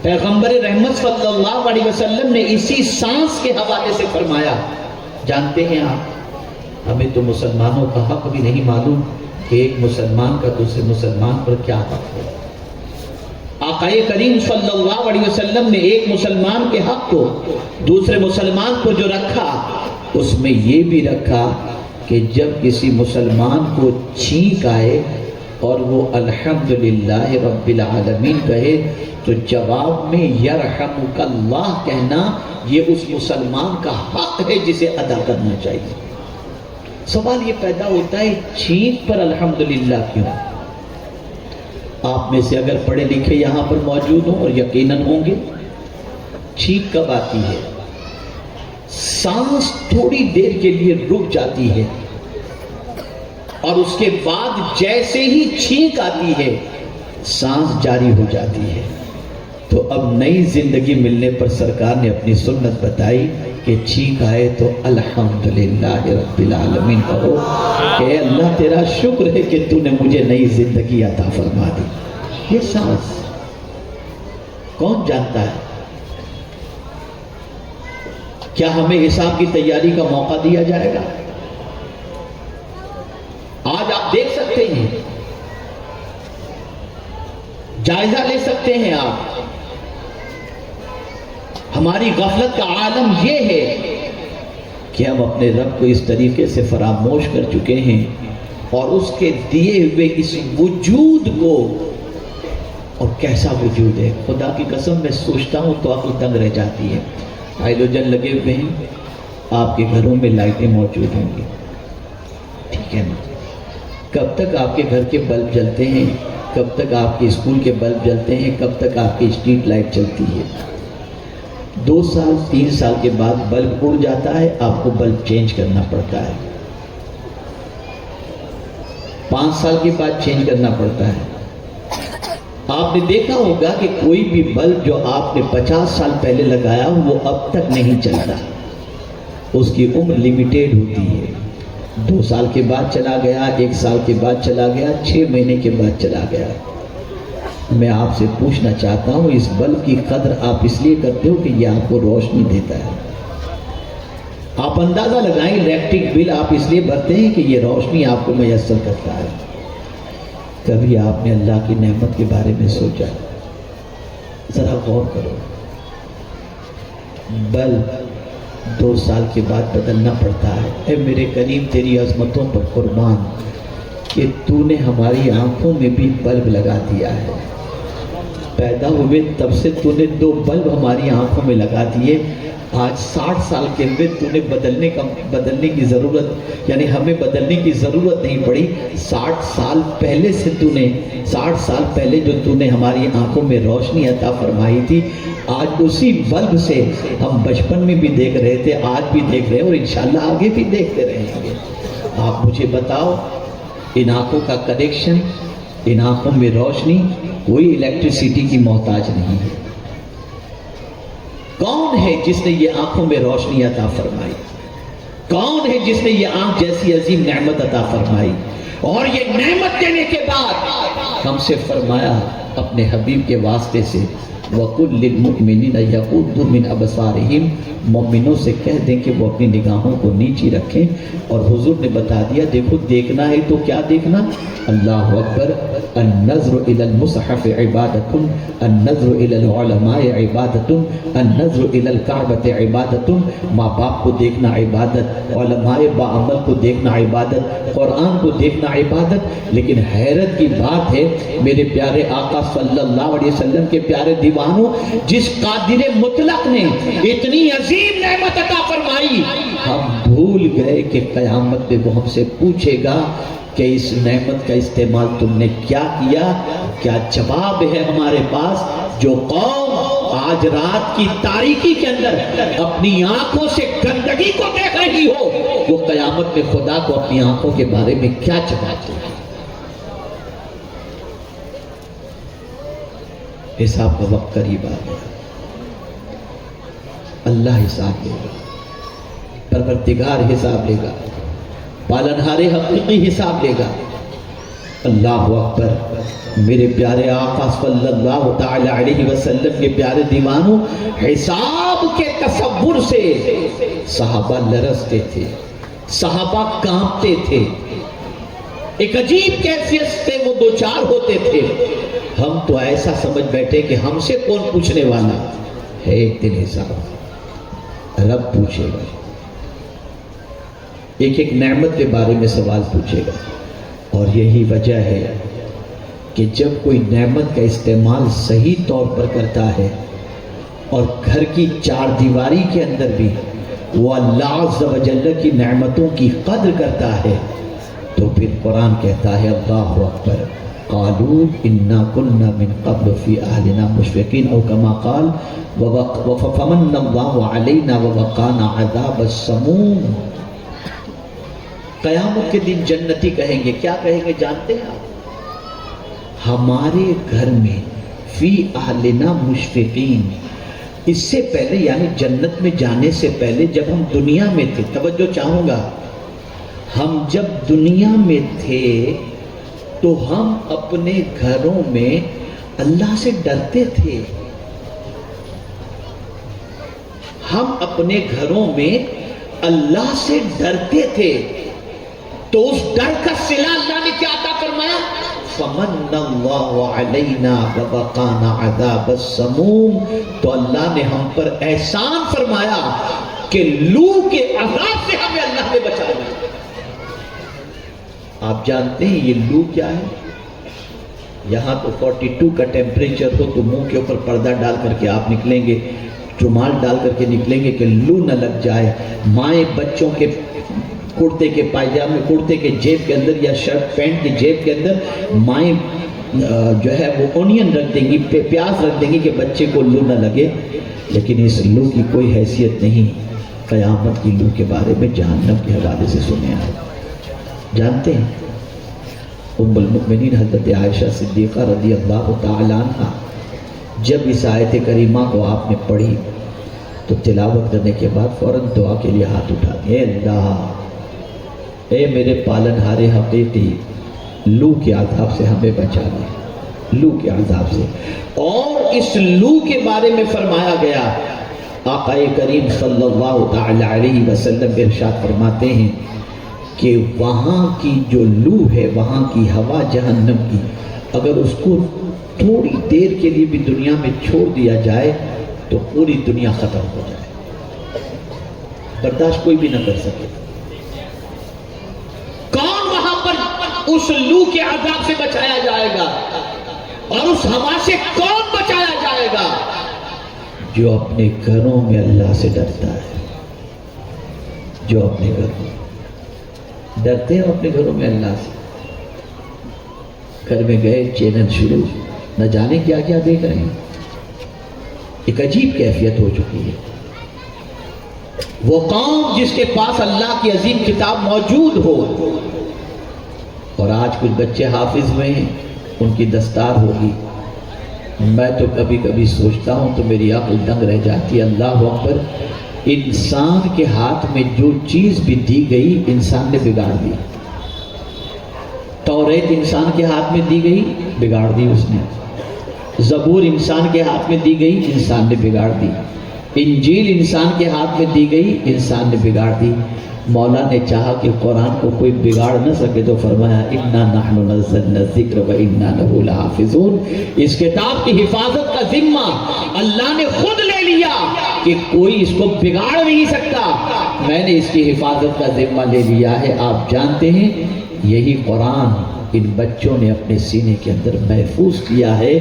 پیغمبر رحمت صلی اللہ علیہ وسلم نے اسی سانس کے حوالے سے فرمایا، جانتے ہیں آپ، ہمیں تو مسلمانوں کا حق بھی نہیں معلوم کہ ایک مسلمان کا دوسرے مسلمان پر کیا حق ہے۔ آقا کریم صلی اللہ علیہ وسلم نے ایک مسلمان کے حق کو دوسرے مسلمان کو جو رکھا، اس میں یہ بھی رکھا کہ جب کسی مسلمان کو چھینک آئے اور وہ الحمدللہ رب العالمین کہے تو جواب میں یرحمک اللہ کہنا یہ اس مسلمان کا حق ہے جسے ادا کرنا چاہیے۔ سوال یہ پیدا ہوتا ہے چھینک پر الحمدللہ کیوں؟ آپ میں سے اگر پڑھے لکھے یہاں پر موجود ہوں اور یقیناً ہوں گے، چھینک کب آتی ہے؟ سانس تھوڑی دیر کے لیے رک جاتی ہے اور اس کے بعد جیسے ہی چھینک آتی ہے سانس جاری ہو جاتی ہے۔ تو اب نئی زندگی ملنے پر سرکار نے اپنی سنت بتائی کہ چھینک آئے تو الحمدللہ رب العالمین کہو کہ اللہ تیرا شکر ہے کہ تو نے مجھے نئی زندگی عطا فرما دی۔ یہ سانس کون جانتا ہے؟ کیا ہمیں حساب کی تیاری کا موقع دیا جائے گا؟ آج آپ دیکھ سکتے ہیں، جائزہ لے سکتے ہیں آپ۔ ہماری غفلت کا عالم یہ ہے کہ ہم اپنے رب کو اس طریقے سے فراموش کر چکے ہیں اور اس کے دیے ہوئے اس وجود کو، اور کیسا وجود ہے، خدا کی قسم میں سوچتا ہوں تو عقل دنگ رہ جاتی ہے۔ ہائیڈروجن لگے ہوئے ہیں، آپ کے گھروں میں لائٹیں موجود ہوں گی، ٹھیک ہے نا؟ کب تک آپ کے گھر کے بلب جلتے ہیں؟ کب تک آپ کے اسکول کے بلب جلتے ہیں؟ کب تک آپ کی اسٹریٹ لائٹ چلتی ہے؟ 2 سال 3 سال کے بعد بلب اڑ جاتا ہے، آپ کو بلب چینج کرنا پڑتا ہے۔ 5 سال کے بعد چینج کرنا پڑتا ہے۔ آپ نے دیکھا ہوگا کہ کوئی بھی بلب جو آپ نے 50 سال پہلے لگایا وہ اب تک نہیں چلتا، اس کی عمر لیمیٹیڈ ہوتی ہے۔ 2 سال کے بعد چلا گیا، 1 سال کے بعد چلا گیا، 6 مہینے کے بعد چلا گیا۔ میں آپ سے پوچھنا چاہتا ہوں اس بلب کی قدر آپ اس لیے کرتے ہو کہ یہ آپ کو روشنی دیتا ہے۔ آپ اندازہ لگائیں الیکٹرک بل آپ اس لیے بھرتے ہیں کہ یہ روشنی آپ کو میسر کرتا ہے۔ کبھی آپ نے اللہ کی نعمت کے بارے میں سوچا؟ ذرا غور کرو، بلب 2 سال کے بعد بدلنا پڑتا ہے۔ اے میرے کریم تیری عظمتوں پر قربان کہ تو نے ہماری آنکھوں میں بھی بلب لگا دیا ہے۔ پیدا ہوئے تب سے تو نے 2 بلب ہماری آنکھوں میں لگا دیے، آج 60 سال کے اندر تو نے بدلنے کی ضرورت، یعنی ہمیں بدلنے کی ضرورت نہیں پڑی۔ 60 سال پہلے سے 60 سال پہلے جو تو نے ہماری آنکھوں میں روشنی عطا فرمائی تھی، آج اسی بلب سے ہم بچپن میں بھی دیکھ رہے تھے، آج بھی دیکھ رہے ہیں، اور انشاءاللہ آگے بھی دیکھتے رہیں گے۔ آپ مجھے بتاؤ، ان آنکھوں کا کنیکشن، ان آنکھوں میں روشنی کوئی الیکٹریسٹی کی محتاج نہیں ہے۔ کون ہے جس نے یہ آنکھوں میں روشنی عطا فرمائی؟ کون ہے جس نے یہ آنکھ جیسی عظیم نعمت عطا فرمائی؟ اور یہ نعمت دینے کے بعد ہم سے فرمایا اپنے حبیب کے واسطے سے، وَقُلْ لِلْمُؤْمِنِينَ يَغُضُّوا مِنْ أَبْصَارِهِمْ، مومنوں سے کہہ دیں کہ وہ اپنی نگاہوں کو نیچی رکھیں۔ اور حضور نے بتا دیا، دیکھو دیکھنا ہے تو کیا دیکھنا؟ اللہ اکبر، النظر الى المصحف عبادت، النظر الى العلماء عبادت، النظر الى الکعبۃ عبادت۔ ماں باپ کو دیکھنا عبادت، علماء باعمل کو دیکھنا عبادت، قرآن کو دیکھنا عبادت۔ لیکن حیرت کی بات ہے میرے پیارے آقا صلی اللہ علیہ وسلم کے پیارے دیوانوں، جس قادر مطلق نے اتنی عظیم نعمت عطا فرمائی، ہم بھول گئے کہ قیامت میں وہ ہم سے پوچھے گا کہ اس نعمت کا استعمال تم نے کیا کیا؟ کیا جواب ہے ہمارے پاس؟ جو قوم آج رات کی تاریکی کے اندر اپنی آنکھوں سے گندگی کو دیکھ رہی ہو، وہ قیامت میں خدا کو اپنی آنکھوں کے بارے میں کیا جواب دے گا؟ حساب کا وقت قریب آ گیا، اللہ حساب لے گا، پروردگار حساب لے گا، پالنہار حقیقی حساب لے گا۔ اللہ اکبر، میرے پیارے آقا صلی اللہ تعالی علیہ وسلم کے پیارے دیوانوں، حساب کے تصور سے صحابہ لرزتے تھے، صحابہ کانپتے تھے، ایک عجیب کیفیت سے وہ دوچار ہوتے تھے۔ ہم تو ایسا سمجھ بیٹھے کہ ہم سے کون پوچھنے والا ہے؟ ایک دن حساب رب پوچھے گا، ایک ایک نعمت کے بارے میں سوال پوچھے گا۔ اور یہی وجہ ہے کہ جب کوئی نعمت کا استعمال صحیح طور پر کرتا ہے اور گھر کی 4 دیواری کے اندر بھی وہ اللہ عز و جل کی نعمتوں کی قدر کرتا ہے، تو پھر قرآن کہتا ہے اللہ اکبر، قالوا انا كنا من قبل في اهلنا مشفقين، او كما قال فمن الله علينا ووقانا عذاب السموم۔ قیامت کے دن جنتی کہیں گے، کیا کہیں گے جانتے ہیں آپ؟ ہمارے گھر میں فی اہلنا مشفقین، اس سے پہلے یعنی جنت میں جانے سے پہلے جب ہم دنیا میں تھے، توجہ چاہوں گا، ہم جب دنیا میں تھے تو ہم اپنے گھروں میں اللہ سے ڈرتے تھے، ہم اپنے گھروں میں اللہ سے ڈرتے تھے، تو اس ڈر کا صلہ اللہ نے کیا عطا فرمایا؟ فمن اللہ علینا ووقانا عذاب السموم، تو اللہ نے ہم پر احسان فرمایا کہ لو کے عذاب سے ہمیں اللہ نے بچایا۔ آپ جانتے ہیں یہ لو کیا ہے؟ یہاں تو 42 کا ٹیمپریچر ہو تو منہ کے اوپر پردہ ڈال کر کے آپ نکلیں گے، رومال ڈال کر کے نکلیں گے کہ لو نہ لگ جائے۔ مائیں بچوں کے کرتے کے پائجامے، کرتے کے جیب کے اندر یا شرٹ پینٹ کے جیب کے اندر مائیں جو ہے وہ اونین رکھ دیں گی، پیاز رکھ دیں گی کہ بچے کو لو نہ لگے، لیکن اس لو کی کوئی حیثیت نہیں۔ قیامت کی لو کے بارے میں جہنم کے حوالے سے سنے ہیں، جانتے ہیں؟ ام المؤمنین حضرت عائشہ صدیقہ رضی اللہ تعالی عنہ جب اس آیت کریمہ کو آپ نے پڑھی تو تلاوت کرنے کے بعد فوراً دعا کے لیے ہاتھ اٹھا دیا، اے اللہ، اے میرے پالنہار حقیقی، لو کے عذاب سے ہمیں بچا لے، لو کے عذاب سے۔ اور اس لو کے بارے میں فرمایا گیا، آقا کریم صلی اللہ تعالی علیہ وسلم ارشاد فرماتے ہیں کہ وہاں کی جو لو ہے، وہاں کی ہوا جہنم کی، اگر اس کو تھوڑی دیر کے لیے بھی دنیا میں چھوڑ دیا جائے تو پوری دنیا ختم ہو جائے، برداشت کوئی بھی نہ کر سکے۔ کون وہاں پر اس لو کے عذاب سے بچایا جائے گا؟ اور اس ہوا سے کون بچایا جائے گا؟ جو اپنے گھروں میں اللہ سے ڈرتا ہے. جو اپنے گھروں ڈرتے ہیں اپنے گھروں میں اللہ سے. گھر میں گئے چینل شروع, نہ جانے کیا کیا دیکھ رہے ہیں. ایک عجیب کیفیت ہو چکی ہے. وہ قوم جس کے پاس اللہ کی عظیم کتاب موجود ہو, اور آج کچھ بچے حافظ میں ہیں, ان کی دستار ہوگی. میں تو کبھی کبھی سوچتا ہوں تو میری عقل دنگ رہ جاتی ہے. اللہ اکبر. انسان کے ہاتھ میں جو چیز بھی دی گئی انسان نے بگاڑ دی. توریت انسان کے ہاتھ میں دی گئی, بگاڑ دی اس نے. زبور انسان کے ہاتھ میں دی گئی, انسان نے بگاڑ دی. انجیل انسان کے ہاتھ میں دی گئی, انسان نے بگاڑ دی. مولا نے چاہا کہ قرآن کو کوئی بگاڑ نہ سکے تو فرمایا اِنَّا نَحْنُ نَزَّلْنَا الذِّكْرَ وَإِنَّا لَهُ لَحَافِظُونَ. اس کتاب کی حفاظت کا ذمہ اللہ نے خود لے لیا کہ کوئی اس کو بگاڑ نہیں سکتا. میں نے اس کی حفاظت کا ذمہ لے لیا ہے. آپ جانتے ہیں یہی قرآن ان بچوں نے اپنے سینے کے اندر محفوظ کیا ہے.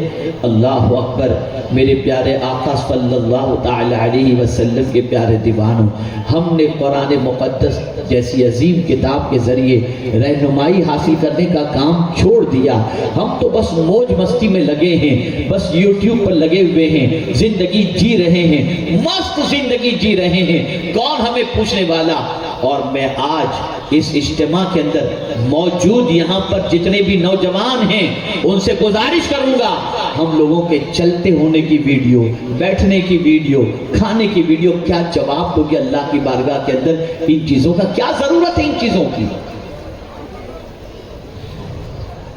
اللہ اکبر. میرے پیارے آقا صلی اللہ تعالی علیہ وسلم کے پیارے دیوانوں, ہم نے قرآن مقدس جیسی عظیم کتاب کے ذریعے رہنمائی حاصل کرنے کا کام چھوڑ دیا. ہم تو بس موج مستی میں لگے ہیں, بس یوٹیوب پر لگے ہوئے ہیں, زندگی جی رہے ہیں, مست زندگی جی رہے ہیں. کون ہمیں پوچھنے والا؟ اور میں آج اس اجتماع کے اندر موجود یہاں پر جتنے بھی نوجوان ہیں ان سے گزارش کروں گا, ہم لوگوں کے چلتے ہونے کی ویڈیو, بیٹھنے کی ویڈیو, کھانے کی ویڈیو کیا جواب دو گے اللہ کی بارگاہ کے اندر؟ ان چیزوں کا کیا ضرورت ہے؟ ان چیزوں کی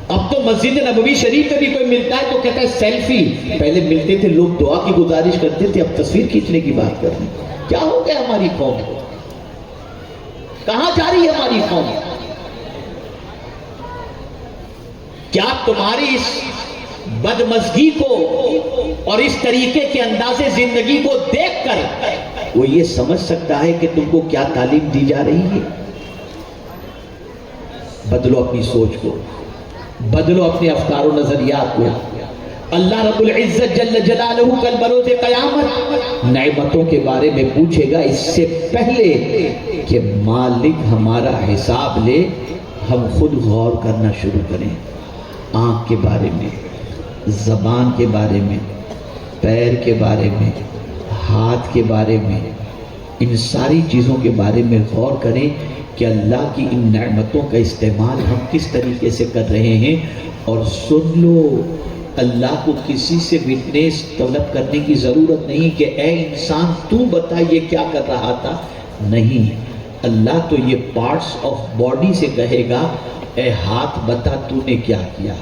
اب تو مسجد نبوی شریف میں بھی کوئی ملتا ہے تو کہتا ہے سیلفی. پہلے ملتے تھے لوگ دعا کی گزارش کرتے تھے, اب تصویر کھینچنے کی بات کر رہے ہیں. کیا ہو گیا ہماری قوم کو؟ کہاں جا رہی ہے ہماری قوم؟ کیا تمہاری اس بدمزگی کو اور اس طریقے کے انداز زندگی کو دیکھ کر وہ یہ سمجھ سکتا ہے کہ تم کو کیا تعلیم دی جا رہی ہے؟ بدلو اپنی سوچ کو, بدلو اپنے افکار و نظریات کو. اللہ رب العزت جل جلالہ کل بروز قیامت نعمتوں کے بارے میں پوچھے گا. اس سے پہلے کہ مالک ہمارا حساب لے, ہم خود غور کرنا شروع کریں. آنکھ کے بارے میں, زبان کے بارے میں, پیر کے بارے میں, ہاتھ کے بارے میں, ان ساری چیزوں کے بارے میں غور کریں کہ اللہ کی ان نعمتوں کا استعمال ہم کس طریقے سے کر رہے ہیں. اور سن لو, اللہ کو کسی سے وٹنس طلب کرنے کی ضرورت نہیں کہ اے انسان تو بتا یہ کیا کر رہا تھا. نہیں, اللہ تو یہ پارٹس آف باڈی سے کہے گا اے ہاتھ بتا تو نے کیا کیا.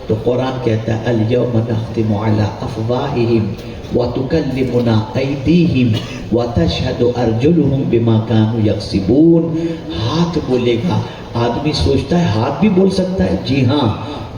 تو قرآن کہتا ہے الیوم نختم علی افواہہم وتکلمنا ایدیہم وتشہد ارجلہم بما کانوا یکسبون. ہاتھ بولے گا. آدمی سوچتا ہے ہاتھ بھی بول سکتا ہے. جی ہاں,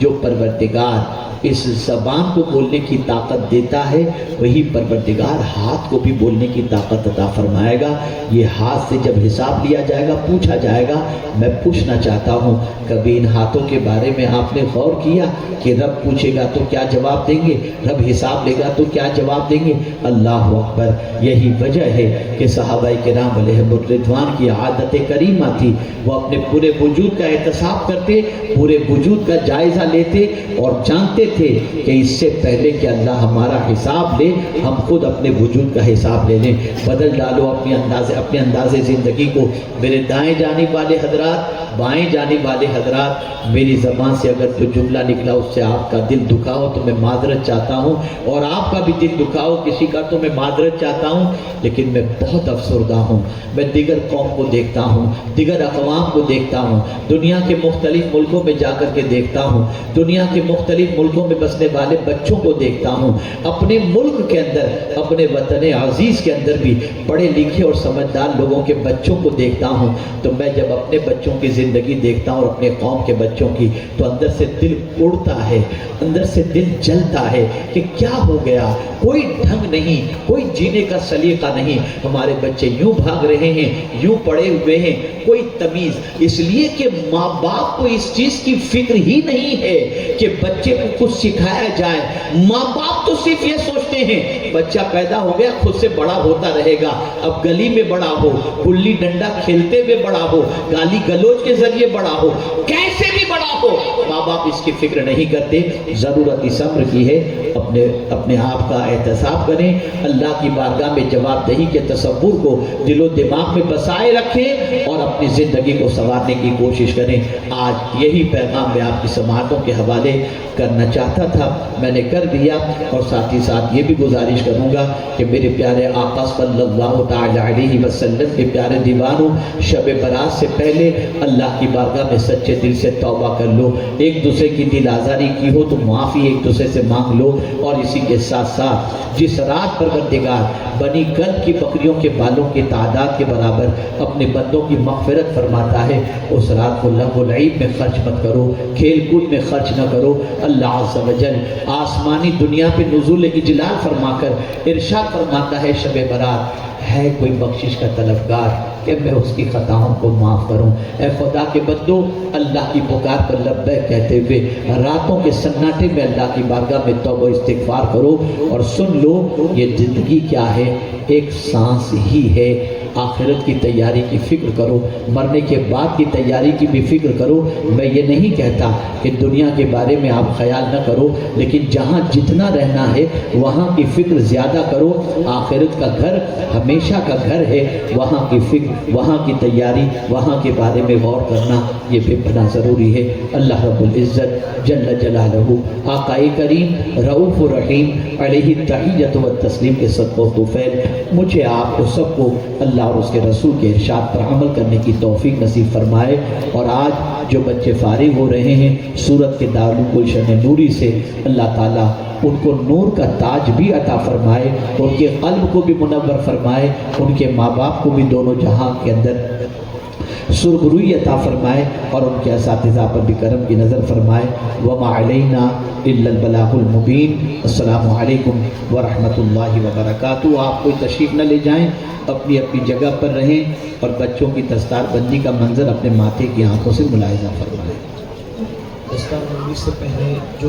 جو پروردگار اس زبان کو بولنے کی طاقت دیتا ہے وہی پروردگار ہاتھ کو بھی بولنے کی طاقت عطا فرمائے گا. یہ ہاتھ سے جب حساب لیا جائے گا, پوچھا جائے گا, میں پوچھنا چاہتا ہوں کبھی ان ہاتھوں کے بارے میں آپ نے غور کیا کہ رب پوچھے گا تو کیا جواب دیں گے, رب حساب لے گا تو کیا جواب دیں گے؟ اللہ اکبر. یہی وجہ ہے کہ صحابہ کرام علیہم الرضوان کی عادت کریمہ تھی, وہ اپنے پورے وجود کا احتساب کرتے, پورے وجود کا جائزہ لیتے اور جانتے تھے کہ اس سے پہلے کہ اللہ ہمارا حساب لے ہم خود اپنے وجود کا حساب لے لیں. بدل ڈالو اپنے انداز زندگی کو. میرے دائیں جانب والے حضرات, بائیں جانب والے حضرات, میری زبان سے اگر کوئی جملہ نکلا اس سے آپ کا دل دکھا ہو تو میں معذرت چاہتا ہوں, اور آپ کا بھی دل دکھا ہو کسی کا تو میں معذرت چاہتا ہوں. لیکن میں بہت افسردہ ہوں. میں دیگر قوم کو دیکھتا ہوں, دیگر اقوام کو دیکھتا ہوں, دنیا کے مختلف ملکوں میں جا کر کے دیکھتا ہوں, دنیا کے مختلف ملکوں میں بسنے والے بچوں کو دیکھتا ہوں, اپنے ملک کے اندر, اپنے وطن عزیز کے اندر بھی پڑھے لکھے اور سمجھدار لوگوں کے بچوں کو دیکھتا ہوں. تو میں جب اپنے بچوں کی زندگی دیکھتا ہوں اور اپنے قوم کے بچوں کی تو اندر سے دل اڑتا ہے، اندر سے دل جلتا ہے کہ کیا ہو گیا، کوئی ڈھنگ نہیں، کوئی جینے کا سلیقہ نہیں، ہمارے بچے یوں بھاگ رہے ہیں، یوں پڑے ہوئے ہیں، کوئی تمیز، اس لیے کہ ماں باپ کو اس چیز کی فکر ہی نہیں ہے کہ بچے کو کچھ سکھایا جائے۔ ماں باپ تو صرف یہ سوچتے ہیں بچہ پیدا ہو گیا خود سے بڑا ہوتا رہے گا، اب گلی میں بڑا ہو، گلی ڈنڈا کھیلتے ہوئے بڑا ہو، گالی گلوچ کے ذریعے بڑا ہو، کیسے بھی بڑا ہو، ماں باپ اس کی فکر نہیں کرتے۔ ضرورت اس امر کی ہے اپنے آپ کا احتساب کریں، اللہ کی بارگاہ میں جواب دہی کے تصور کو دل و دماغ میں بسائے رکھیں اور اپنی زندگی کو سنوارنے کی کوشش کریں۔ آج یہی پیغام میں آپ کی سماعتوں کے حوالے کرنا چاہتا تھا، میں نے کر دیا، اور ساتھ ہی ساتھ یہ بھی گزارش کروں گا کہ میرے پیارے آقا صلی اللہ تعالی علیہ وسلم کے پیارے دیوانوں، شب برات سے پہلے اللہ کی بارگاہ میں سچے دل سے توبہ کر لو، ایک دوسرے کی دل آزاری کی ہو تو معافی ایک دوسرے سے مانگ لو، اور اسی کے ساتھ ساتھ جس رات پروردگار بنی کلب کی بکریوں کے بالوں کی تعداد کے برابر اپنے بندوں کی مغفرت فرماتا ہے، اس رات کو لغو العیب میں خرچ مت کرو، کھیل کود میں خرچ نہ کرو۔ اللہ عز و جل آسمانی دنیا پہ نزول اجلال فرما کر ارشاد فرماتا ہے شب برات ہے کوئی بخشش کا طلبگار کہ میں اس کی خطاؤں کو معاف کروں۔ اے خدا کے بندو، اللہ کی پکار پر لبیک کہتے ہوئے راتوں کے سناٹے میں اللہ کی بارگاہ میں توبہ استغفار کرو، اور سن لو یہ زندگی کیا ہے، ایک سانس ہی ہے۔ آخرت کی تیاری کی فکر کرو، مرنے کے بعد کی تیاری کی بھی فکر کرو۔ میں یہ نہیں کہتا کہ دنیا کے بارے میں آپ خیال نہ کرو، لیکن جہاں جتنا رہنا ہے وہاں کی فکر زیادہ کرو۔ آخرت کا گھر ہمیشہ کا گھر ہے، وہاں کی فکر، وہاں کی تیاری، وہاں کے بارے میں غور کرنا یہ بھی بڑا ضروری ہے۔ اللہ رب العزت جل جلالہ آقا کریم رؤوف الرحیم علیہ التحیۃ والتسلیم کے صدقہ و طفیل مجھے آپ کو سب کو اللہ اور اس کے رسول کے ارشاد پر عمل کرنے کی توفیق نصیب فرمائے، اور آج جو بچے فارغ ہو رہے ہیں سورت کے دارالگلشن نوری سے، اللہ تعالیٰ ان کو نور کا تاج بھی عطا فرمائے، ان کے قلب کو بھی منور فرمائے، ان کے ماں باپ کو بھی دونوں جہاں کے اندر سرخروئی عطا فرمائے، اور ان کے اساتذہ پر بھی کرم کی نظر فرمائے۔ وما علینا الا البلاغ المبین۔ السلام علیکم ورحمۃ اللہ وبرکاتہ۔ آپ کوئی تشریف نہ لے جائیں، اپنی اپنی جگہ پر رہیں، اور بچوں کی دستار بندی کا منظر اپنے ماتھے کی آنکھوں سے ملاحظہ فرمائیں۔ دستار بندی سے پہلے جو